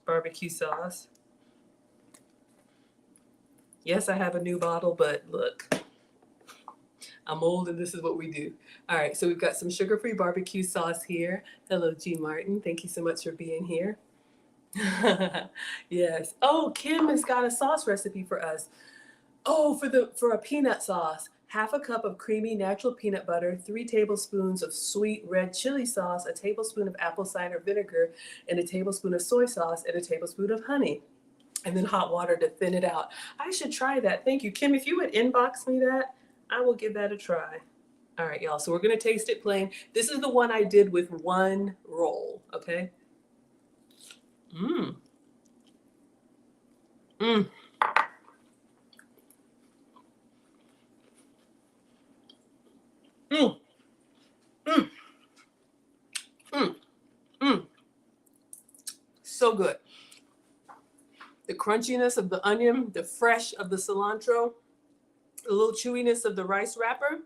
barbecue sauce. Yes, I have a new bottle, but look, I'm old and this is what we do. All right, so we've got some sugar-free barbecue sauce here. Hello, G. Martin. Thank you so much for being here. Yes. Oh, Kim has got a sauce recipe for us. Oh, for a peanut sauce. Half a cup of creamy natural peanut butter, 3 tablespoons of sweet red chili sauce, a tablespoon of apple cider vinegar, and a tablespoon of soy sauce, and a tablespoon of honey. And then hot water to thin it out. I should try that. Thank you. Kim, if you would inbox me that, I will give that a try. All right, y'all. So we're going to taste it plain. This is the one I did with one roll, okay? Mmm. Mmm. Mmm. Mmm. Mmm. Mmm. So good. The crunchiness of the onion, the fresh of the cilantro, a little chewiness of the rice wrapper,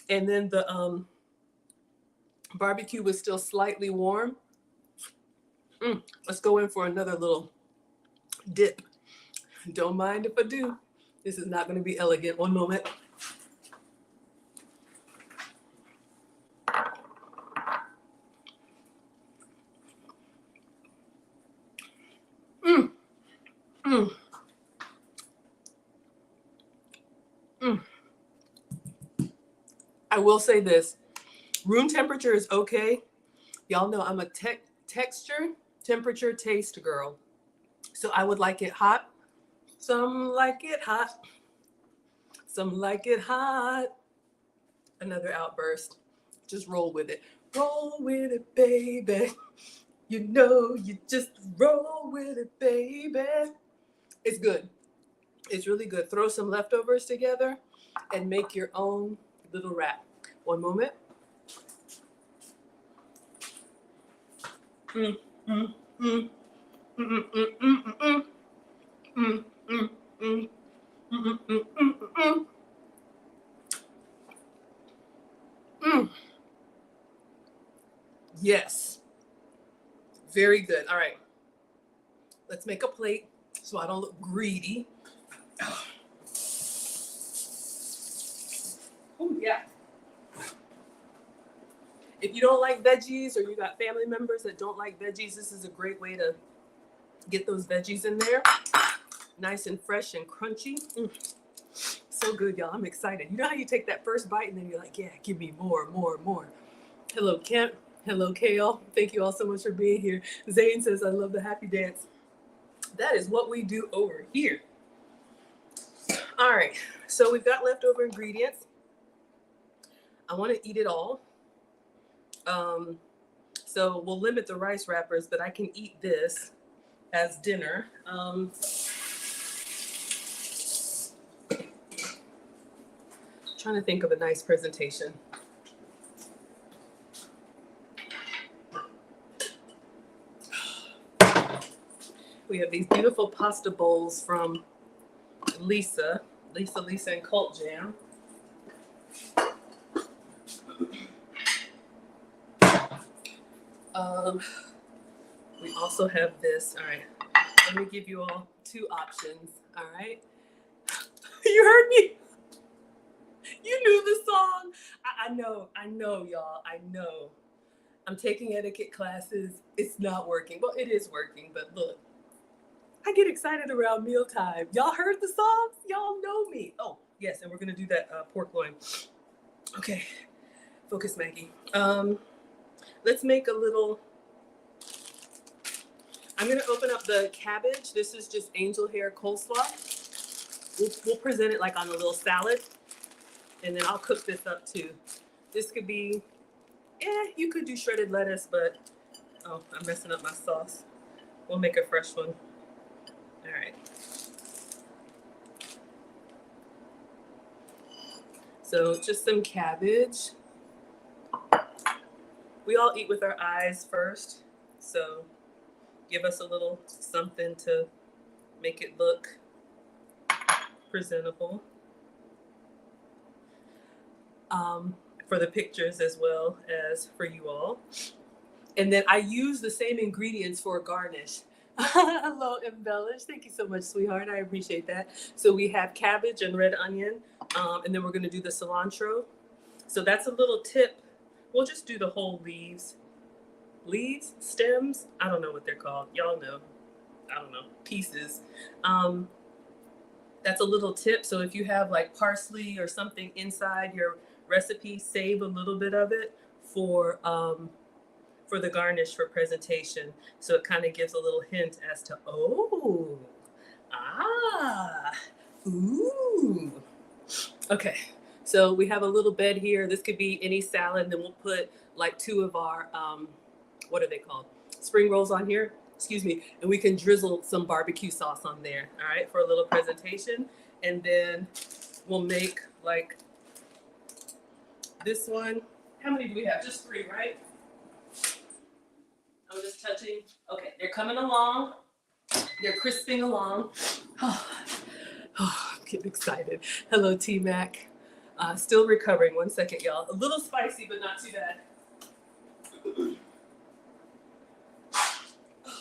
and then the barbecue was still slightly warm. Let's go in for another little dip. Don't mind if I do. This is not going to be elegant. One moment. Mm, mm, mm. I will say this. Room temperature is okay. Y'all know I'm a texture, temperature, taste girl. So I would like it hot. Some like it hot. Some like it hot. Another outburst. Just roll with it. Roll with it, baby. You know, you just roll with it, baby. It's good. It's really good. Throw some leftovers together and make your own little wrap. One moment. Mm, mm, mm, mm, mm, mm, mm, mm, mm, mm, mm, mm, mm, mm, mm. Yes. Very good. All right. Let's make a plate so I don't look greedy. Oh, yeah. If you don't like veggies or you got family members that don't like veggies, this is a great way to get those veggies in there. Nice and fresh and crunchy. So good, y'all. I'm excited. You know how you take that first bite and then you're like, yeah, give me more, more, more. Hello, Kent. Hello, Kale. Thank you all so much for being here. Zane says, I love the happy dance. That is what we do over here. All right. So we've got leftover ingredients. I want to eat it all. So we'll limit the rice wrappers, but I can eat this as dinner. Trying to think of a nice presentation. We have these beautiful pasta bowls from Lisa, and Cult Jam. We also have this. All right, let me give you all 2 options. All right, you heard me. You knew the song. I know, y'all. I know. I'm taking etiquette classes. It's not working. Well, it is working, but look, I get excited around mealtime. Y'all heard the songs? Y'all know me. Oh, yes, and we're gonna do that pork loin. Okay, focus, Maggie. Let's make a little. I'm gonna open up the cabbage. This is just angel hair coleslaw. We'll present it like on a little salad, and then I'll cook this up too. This could be, you could do shredded lettuce, but oh, I'm messing up my sauce. We'll make a fresh one. All right. So just some cabbage. We all eat with our eyes first, so give us a little something to make it look presentable. for the pictures as well as for you all. And then I use the same ingredients for a garnish. Hello, Embellish. Thank you so much, sweetheart. I appreciate that. So we have cabbage and red onion, and then we're going to do the cilantro. So that's a little tip. We'll just do the whole leaves. Leaves, stems, I don't know what they're called. Y'all know. I don't know. Pieces. That's a little tip. So if you have like parsley or something inside your recipe, save a little bit of it for the garnish for presentation. So it kind of gives a little hint as to, oh, ah, ooh. Okay, so we have a little bed here. This could be any salad. And then we'll put like 2 of our, what are they called? Spring rolls on here. Excuse me. And we can drizzle some barbecue sauce on there. All right, for a little presentation. And then we'll make like this one. How many do we have? Just 3, right? I'm just touching. Okay, they're coming along. They're crisping along. Oh, I'm getting excited. Hello, T-Mac. Still recovering. 1 second, y'all. A little spicy, but not too bad. Oh, God.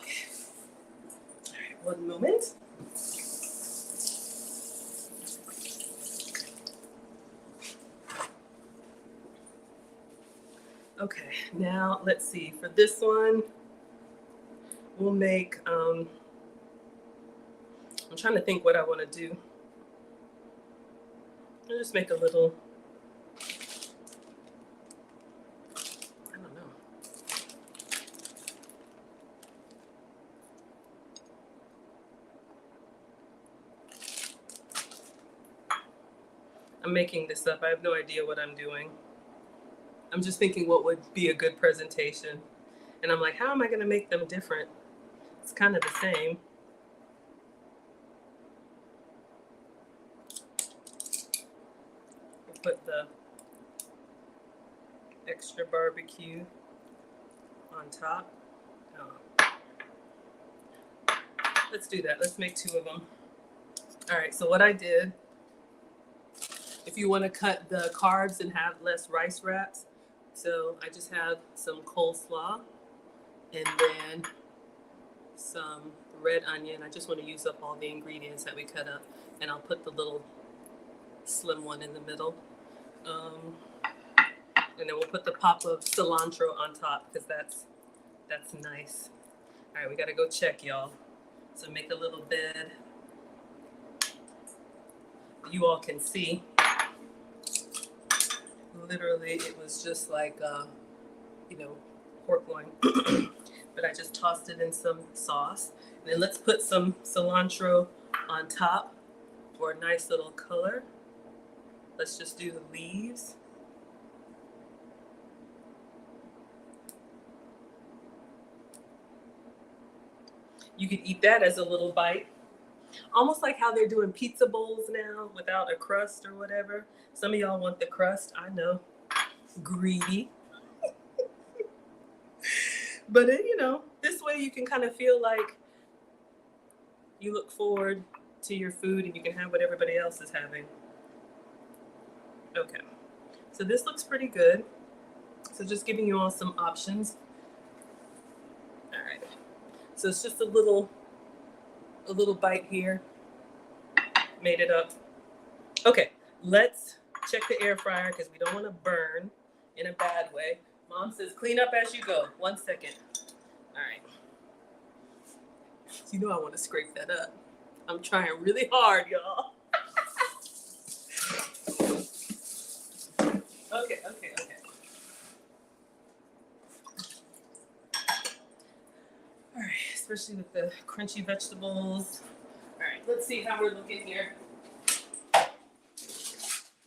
Okay. All right, 1 moment. Okay, now let's see. For this one, we'll make, I'm trying to think what I want to do. I'll just make a little, I don't know. I'm making this up. I have no idea what I'm doing. I'm just thinking what would be a good presentation. And I'm like, how am I going to make them different? It's kind of the same. I'll put the extra barbecue on top. Oh. Let's do that. Let's make 2 of them. All right, so what I did, if you want to cut the carbs and have less rice wraps, so I just have some coleslaw and then some red onion. I just want to use up all the ingredients that we cut up, and I'll put the little slim one in the middle. And then we'll put the pop of cilantro on top because that's nice. All right, we got to go check, y'all. So make a little bed. You all can see. Literally, it was just like, pork loin. But I just tossed it in some sauce. And then let's put some cilantro on top for a nice little color. Let's just do the leaves. You could eat that as a little bite. Almost like how they're doing pizza bowls now without a crust or whatever. Some of y'all want the crust. I know. Greedy. But, this way you can kind of feel like you look forward to your food and you can have what everybody else is having. Okay. So this looks pretty good. So just giving you all some options. All right. So it's just a little bite here. Made it up. Okay, let's check the air fryer because we don't want to burn in a bad way. Mom says clean up as you go. 1 second. All right. You know I want to scrape that up. I'm trying really hard, y'all. Okay. All right, especially with the crunchy vegetables. All right, let's see how we're looking here.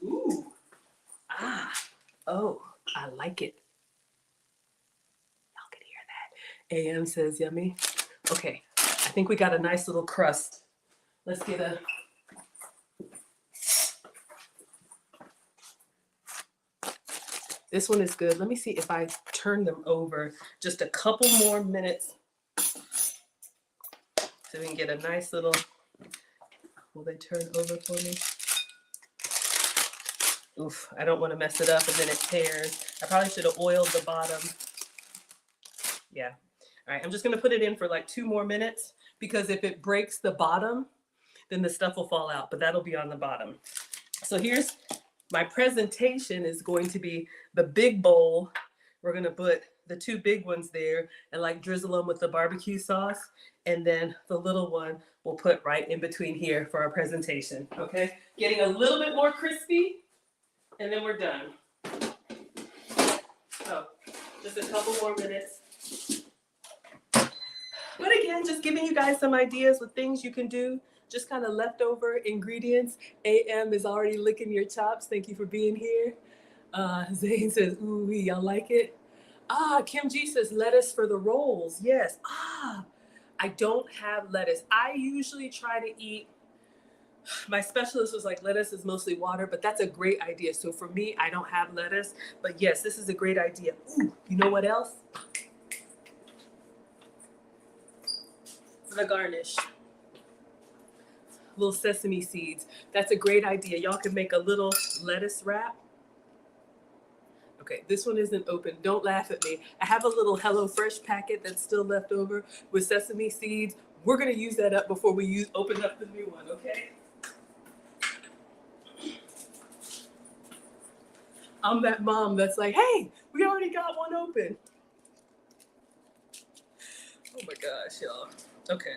Ooh. Oh, I like it. Y'all can hear that. AM says yummy. Okay, I think we got a nice little crust. Let's get a... This one is good. Let me see if I turn them over just a couple more minutes so we can get a nice little Will they turn over for me? Oof, I don't want to mess it up and then it tears. I probably should have oiled the bottom. Yeah. All right, I'm just gonna put it in for like 2 more minutes because if it breaks the bottom, then the stuff will fall out, but that'll be on the bottom. So here's my presentation is going to be the big bowl. We're gonna put the 2 big ones there and like drizzle them with the barbecue sauce. And then the little one we'll put right in between here for our presentation, okay? Getting a little bit more crispy and then we're done. So just a couple more minutes. But again, just giving you guys some ideas with things you can do, just kind of leftover ingredients. AM is already licking your chops. Thank you for being here. Zane says, ooh, y'all like it? Kim G says, lettuce for the rolls. Yes. I don't have lettuce. I usually try to eat, my specialist was like, lettuce is mostly water, but that's a great idea. So for me, I don't have lettuce, but yes, this is a great idea. Ooh, you know what else? For the garnish. Little sesame seeds. That's a great idea. Y'all can make a little lettuce wrap. Okay, this one isn't open. Don't laugh at me. I have a little HelloFresh packet that's still left over with sesame seeds. We're gonna use that up before we open up the new one, okay? I'm that mom that's like, hey, we already got one open. Oh my gosh, y'all. Okay.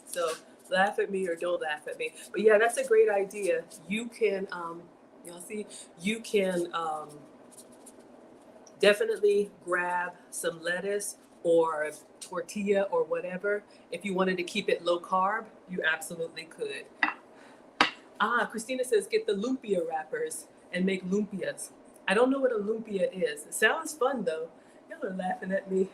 So laugh at me or don't laugh at me. But yeah, that's a great idea. You can, y'all see, you can definitely grab some lettuce or tortilla or whatever. If you wanted to keep it low carb, you absolutely could. Christina says, get the lumpia wrappers and make lumpias. I don't know what a lumpia is. It sounds fun though. Y'all are laughing at me.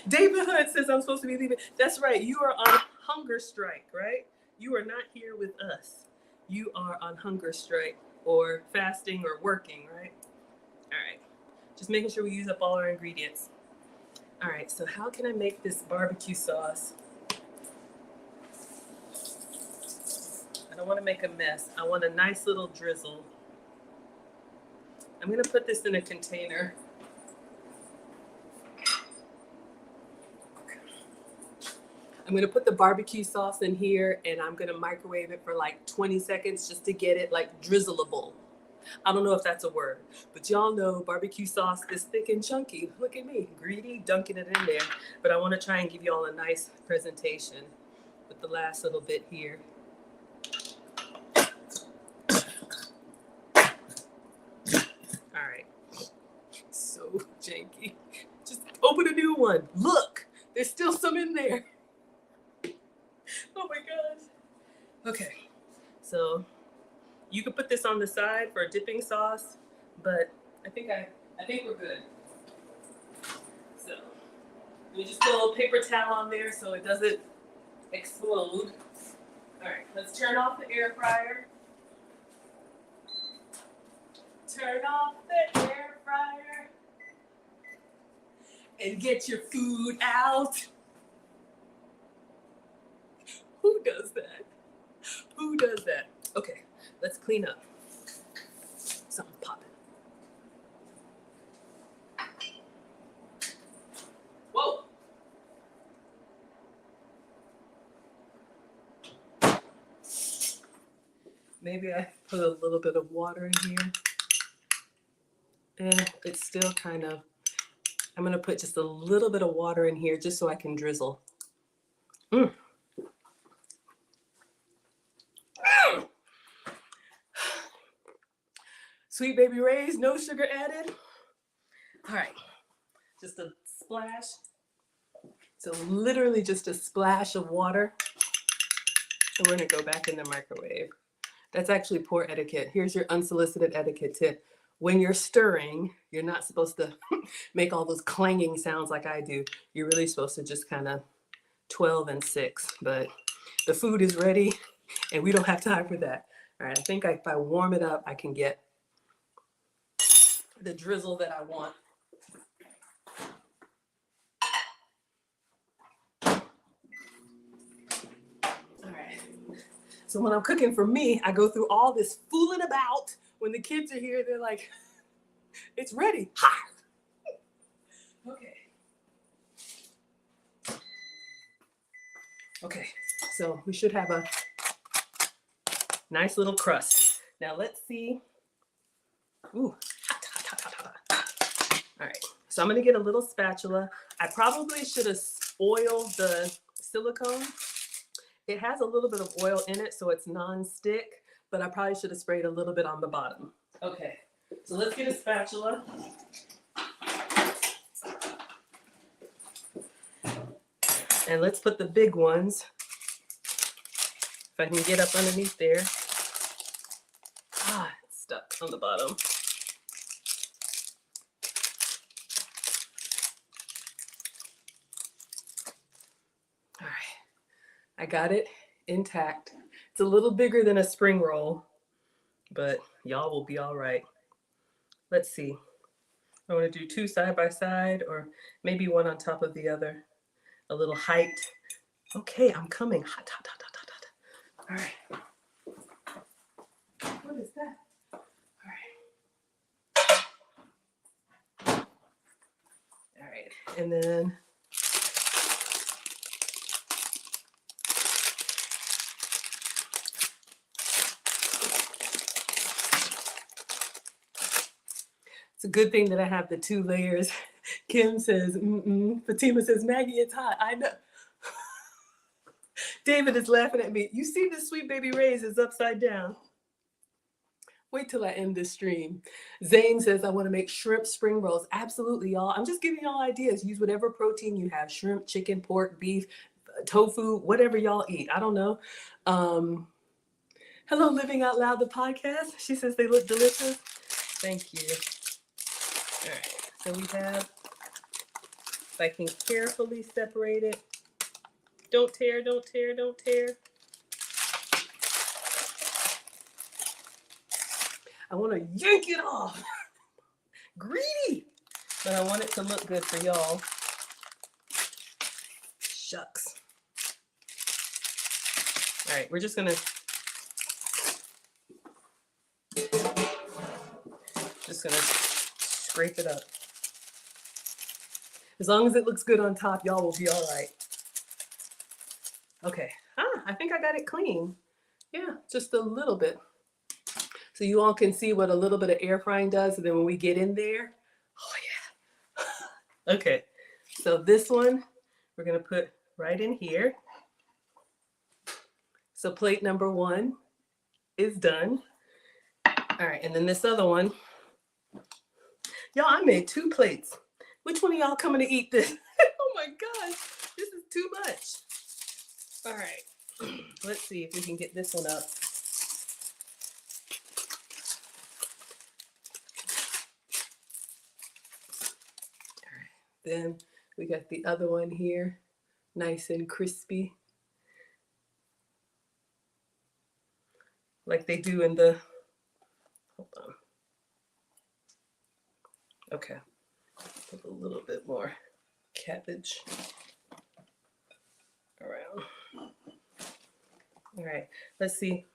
David Hood says I'm supposed to be leaving. That's right. You are on hunger strike, right? You are not here with us. You are on hunger strike or fasting or working, right? All right. Just making sure we use up all our ingredients. All right. So how can I make this barbecue sauce? I don't want to make a mess. I want a nice little drizzle. I'm going to put this in a container. I'm going to put the barbecue sauce in here and I'm going to microwave it for like 20 seconds just to get it like drizzleable. I don't know if that's a word, but y'all know barbecue sauce is thick and chunky. Look at me, greedy, dunking it in there. But I want to try and give you all a nice presentation with the last little bit here. All right, so janky. Just open a new one. Look, there's still some in there. Oh my gosh. Okay, so you could put this on the side for a dipping sauce, but I think we're good. So let me just put a little paper towel on there so it doesn't explode. All right, let's turn off the air fryer. Turn off the air fryer and get your food out. Who does that? Who does that? Okay, let's clean up. Something popping. Whoa. Maybe I put a little bit of water in here. And it's still kind of, I'm gonna put just a little bit of water in here just so I can drizzle. Sweet Baby Ray's, no sugar added. All right, just a splash. So literally just a splash of water. And we're gonna go back in the microwave. That's actually poor etiquette. Here's your unsolicited etiquette tip. When you're stirring, you're not supposed to make all those clanging sounds like I do. You're really supposed to just kind of 12 and 6, but the food is ready and we don't have time for that. All right, I think if I warm it up, I can get the drizzle that I want. So when I'm cooking for me, I go through all this fooling about. When the kids are here, they're like, it's ready. Ha! Okay. Okay, so we should have a nice little crust. Now let's see. Ooh, hot, hot, hot, hot, hot, hot. All right, so I'm gonna get a little spatula. I probably should have oiled the silicone. It has a little bit of oil in it, so it's non-stick, but I probably should have sprayed a little bit on the bottom. Okay, so let's get a spatula. And let's put the big ones, if I can get up underneath there. Ah, it's stuck on the bottom. All right, I got it intact. It's a little bigger than a spring roll, but y'all will be all right. Let's see. I want to do 2 side by side, or maybe one on top of the other. A little height. Okay, I'm coming. Hot, hot, hot, hot, hot, hot. All right. What is that? All right. All right, and then it's a good thing that I have the 2 layers. Kim says, Fatima says, Maggie, it's hot. I know. David is laughing at me. You see this Sweet Baby Ray's is upside down. Wait till I end this stream. Zane says, I want to make shrimp spring rolls. Absolutely, y'all. I'm just giving y'all ideas. Use whatever protein you have. Shrimp, chicken, pork, beef, tofu, whatever y'all eat. I don't know. Hello, Living Out Loud, the podcast. She says they look delicious. Thank you. All right. So we have, if I can carefully separate it. Don't tear, don't tear, don't tear. I want to yank it off. Greedy. But I want it to look good for y'all. Shucks. All right, we're just gonna scrape it up. As long as it looks good on top, y'all will be all right. Okay, I think I got it clean. Yeah, just a little bit. So you all can see what a little bit of air frying does. And then when we get in there, oh yeah. Okay, so this one, we're gonna put right in here. So plate number 1 is done. All right, and then this other one. Y'all, I made 2 plates. Which one of y'all coming to eat this? Oh my gosh, this is too much. All right, let's see if we can get this one up. All right, then we got the other one here, nice and crispy. Like they do in the, hold on. Okay, put a little bit more cabbage around. All right, let's see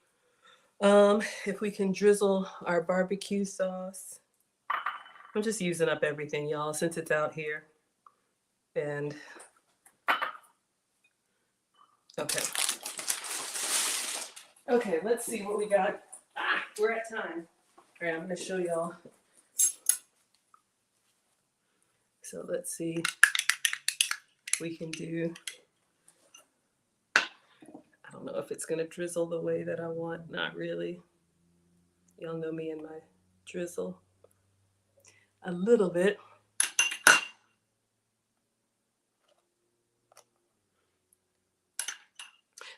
if we can drizzle our barbecue sauce. I'm just using up everything, y'all, since it's out here. And okay. Okay, let's see what we got. We're at time. All right, I'm gonna show y'all. So let's see if we can do, I don't know if it's gonna drizzle the way that I want. Not really. Y'all know me and my drizzle. A little bit.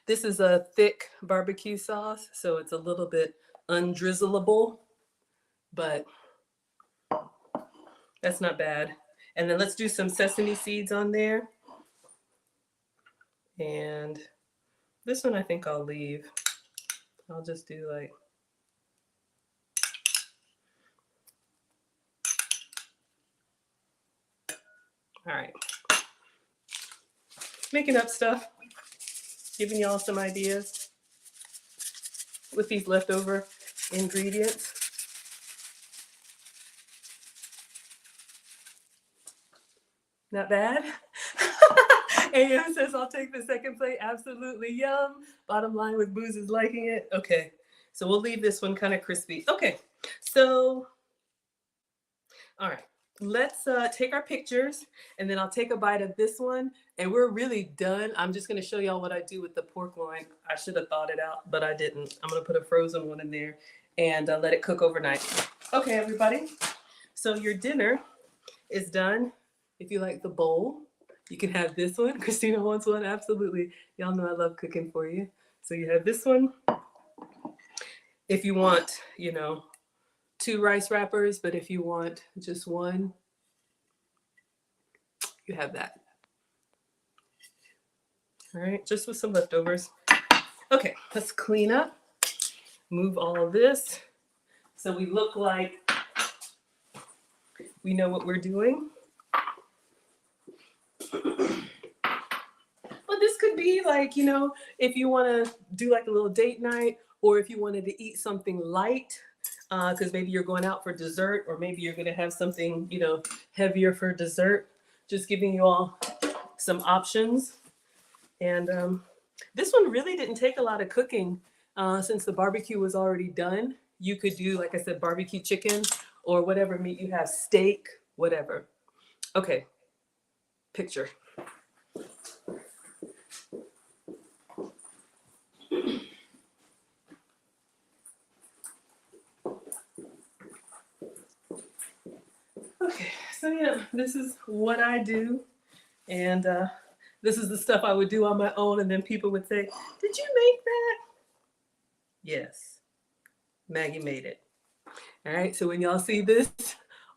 This is a thick barbecue sauce, so it's a little bit undrizzleable, but that's not bad. And then let's do some sesame seeds on there. And this one I think I'll leave. I'll just do like, all right. Making up stuff, giving y'all some ideas. with these leftover ingredients. Not bad. AM says, I'll take the second plate. Absolutely yum. Bottom line with Booze is liking it. Okay. So we'll leave this one kind of crispy. Okay. So, all right. Let's take our pictures and then I'll take a bite of this one and we're really done. I'm just going to show y'all what I do with the pork loin. I should have thought it out, but I didn't. I'm going to put a frozen one in there and let it cook overnight. Okay, everybody. So your dinner is done. If you like the bowl, you can have this one. Christina wants one. Absolutely. Y'all know I love cooking for you. So you have this one. If you want, 2 rice wrappers, but if you want just one, you have that. All right, just with some leftovers. Okay, let's clean up, move all of this so we look like we know what we're doing. Well, this could be like, if you want to do like a little date night, or if you wanted to eat something light, because maybe you're going out for dessert, or maybe you're going to have something, heavier for dessert. Just giving you all some options. And this one really didn't take a lot of cooking since the barbecue was already done. You could do, like I said, barbecue chicken or whatever meat you have, steak, whatever. Okay, picture. Okay, so this is what I do. And this is the stuff I would do on my own. And then people would say, did you make that? Yes, Maggie made it. All right, so when y'all see this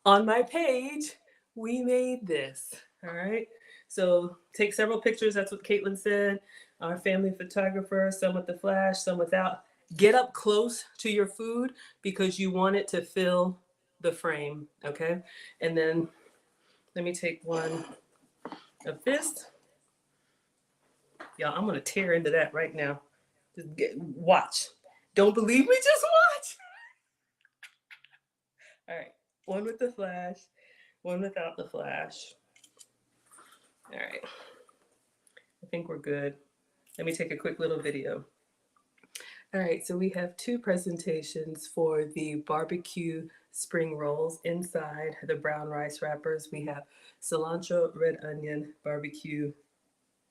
on my page, we made this. All right, so take several pictures. That's what Caitlin said. Our family photographer, some with the flash, some without. Get up close to your food because you want it to fill the frame, okay? And then let me take one of this. Y'all, I'm gonna tear into that right now. Just watch. Don't believe me, just watch. All right, one with the flash, one without the flash. All right, I think we're good. Let me take a quick little video. All right, so we have 2 presentations for the barbecue spring rolls. Inside the brown rice wrappers, we have cilantro, red onion, barbecue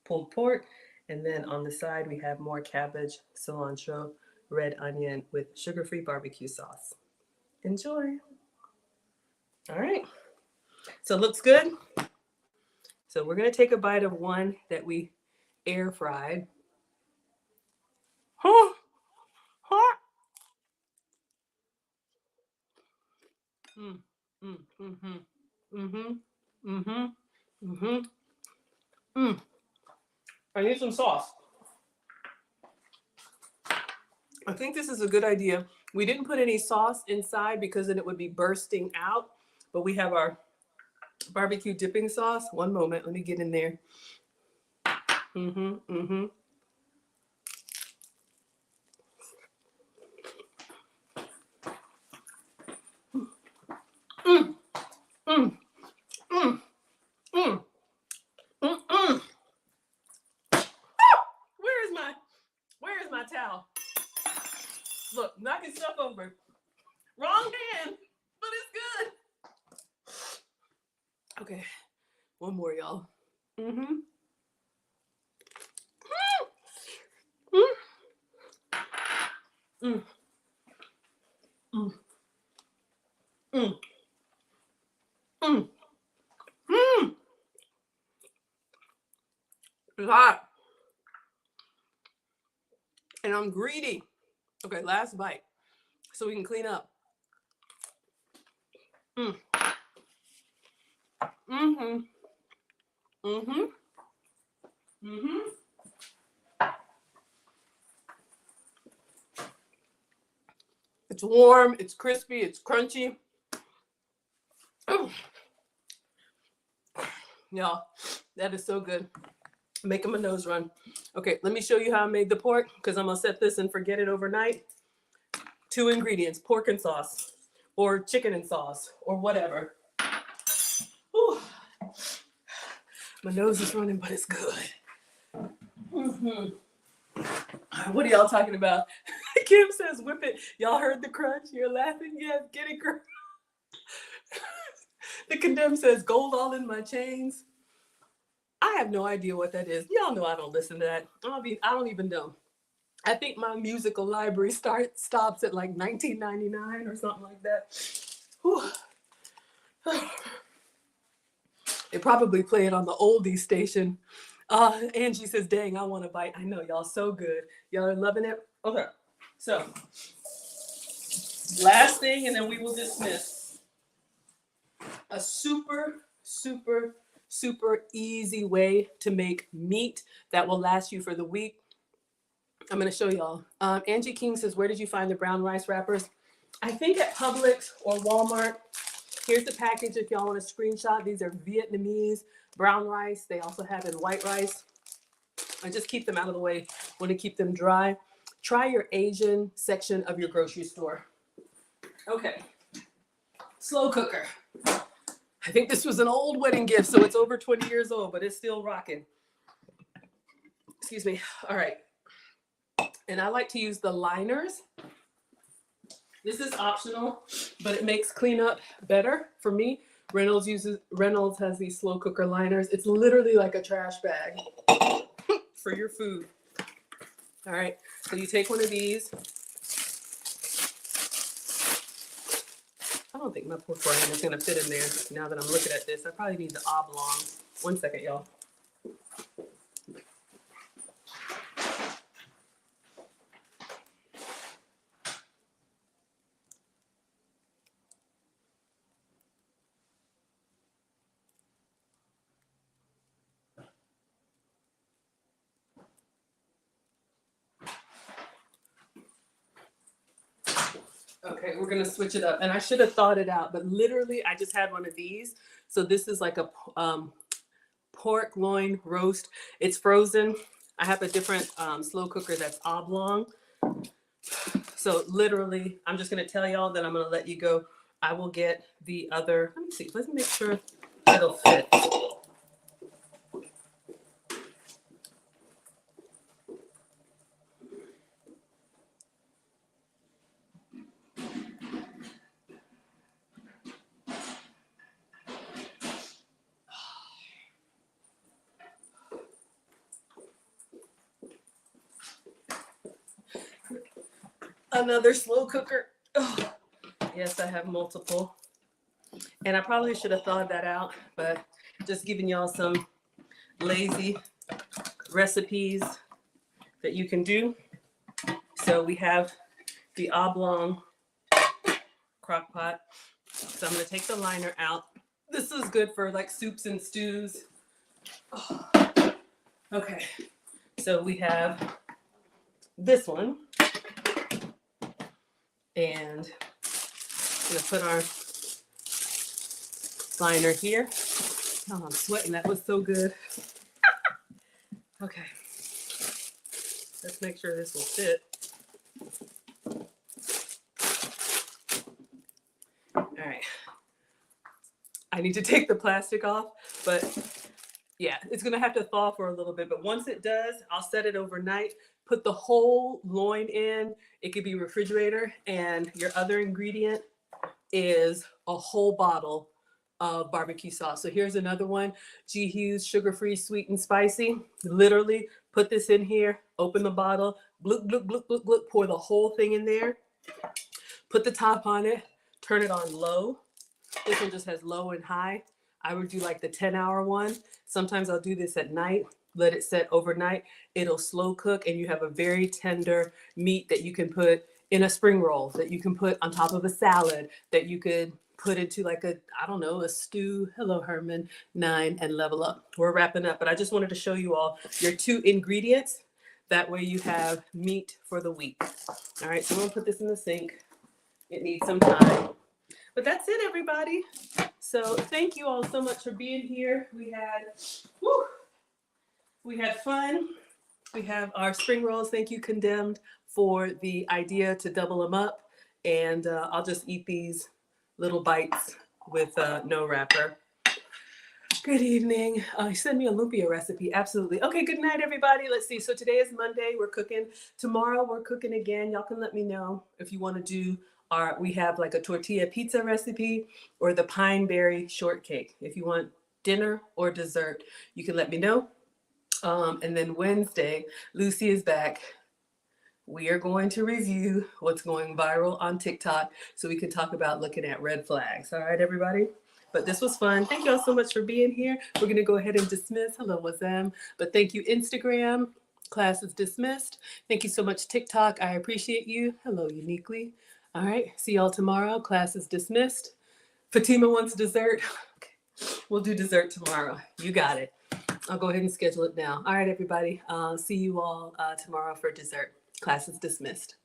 pulled pork. And then on the side, we have more cabbage, cilantro, red onion with sugar-free barbecue sauce. Enjoy. All right, so it looks good. So we're gonna take a bite of one that we air fried. Huh? Huh? I need some sauce. I think this is a good idea. We didn't put any sauce inside because then it would be bursting out, but we have our barbecue dipping sauce. One moment, let me get in there. Where is my towel? Look, knocking stuff over. Wrong hand, but it's good. Okay, one more, y'all. It's hot. And I'm greedy. Okay, last bite so we can clean up. It's warm, it's crispy, it's crunchy. Y'all, that is so good. Making my nose run. Okay, let me show you how I made the pork because I'm gonna set this and forget it overnight. 2 ingredients, pork and sauce, or chicken and sauce, or whatever. Whew. My nose is running, but it's good. What are y'all talking about? Kim says, whip it. Y'all heard the crunch? You're laughing? Yes, get it, girl. The Condemned says, gold all in my chains. I have no idea what that is. Y'all know I don't listen to that. I don't even know. I think my musical library stops at like 1999 or something like that. Whew. They probably play it on the oldies station. Angie says, dang, I want to bite. I know, y'all, so good. Y'all are loving it? Okay, so last thing, and then we will dismiss. A super, super, super easy way to make meat that will last you for the week. I'm going to show y'all. Angie King says, where did you find the brown rice wrappers? I think at Publix or Walmart. Here's the package if y'all want to screenshot. These are Vietnamese brown rice. They also have in white rice. I just keep them out of the way. Want to keep them dry. Try your Asian section of your grocery store. Okay. Slow cooker. I think this was an old wedding gift, so it's over 20 years old, but it's still rocking. Excuse me. All right. And I like to use the liners. This is optional, but it makes cleanup better for me. Reynolds has these slow cooker liners. It's literally like a trash bag for your food. All right, so you take one of these. I don't think my poor friend is gonna fit in there now that I'm looking at this. I probably need the oblong. 1 second, y'all. Okay, we're gonna switch it up. And I should have thought it out, but literally I just had one of these. So this is like a pork loin roast. It's frozen. I have a different slow cooker that's oblong. So literally, I'm just gonna tell y'all that I'm gonna let you go. I will get the other, let me see, let's make sure it'll fit. Another slow cooker. Oh, yes, I have multiple. And I probably should have thought that out, but just giving y'all some lazy recipes that you can do. So we have the oblong crock pot. So I'm gonna take the liner out. This is good for like soups and stews. Oh. Okay, so we have this one. And I'm gonna put our liner here. Oh, I'm sweating, that was so good. Okay, let's make sure this will fit. All right, I need to take the plastic off, but yeah, it's gonna have to thaw for a little bit, but once it does, I'll set it overnight, put the whole loin in. It could be refrigerator, and your other ingredient is a whole bottle of barbecue sauce. So here's another one, G. Hughes sugar-free, sweet and spicy. Literally put this in here, open the bottle, bloop, bloop, bloop, bloop, bloop, pour the whole thing in there, put the top on it, turn it on low. This one just has low and high. I would do like the 10-hour one. Sometimes I'll do this at night, let it set overnight. It'll slow cook, and you have a very tender meat that you can put in a spring roll, that you can put on top of a salad, that you could put into like a, I don't know, a stew. Hello, Herman 9 and Level Up. We're wrapping up, but I just wanted to show you all your 2 ingredients. That way you have meat for the week. All right, so I'm gonna put this in the sink. It needs some time. But that's it, everybody. So thank you all so much for being here. We had fun. We have our spring rolls. Thank you, Condemned, for the idea to double them up. and I'll just eat these little bites with no wrapper. Good evening. Send me a lumpia recipe. Absolutely. Okay, good night, everybody. Let's see. So today is Monday. We're cooking. Tomorrow we're cooking again. Y'all can let me know if you want to do we have like a tortilla pizza recipe or the pine berry shortcake. If you want dinner or dessert, you can let me know. And then Wednesday, Lucy is back. We are going to review what's going viral on TikTok so we can talk about looking at red flags. All right, everybody? But this was fun. Thank you all so much for being here. We're going to go ahead and dismiss. Hello, Wazam. But thank you, Instagram. Class is dismissed. Thank you so much, TikTok. I appreciate you. Hello, Uniquely. All right. See y'all tomorrow. Class is dismissed. Fatima wants dessert. Okay. We'll do dessert tomorrow. You got it. I'll go ahead and schedule it now. All right, everybody. See you all tomorrow for dessert. Class is dismissed.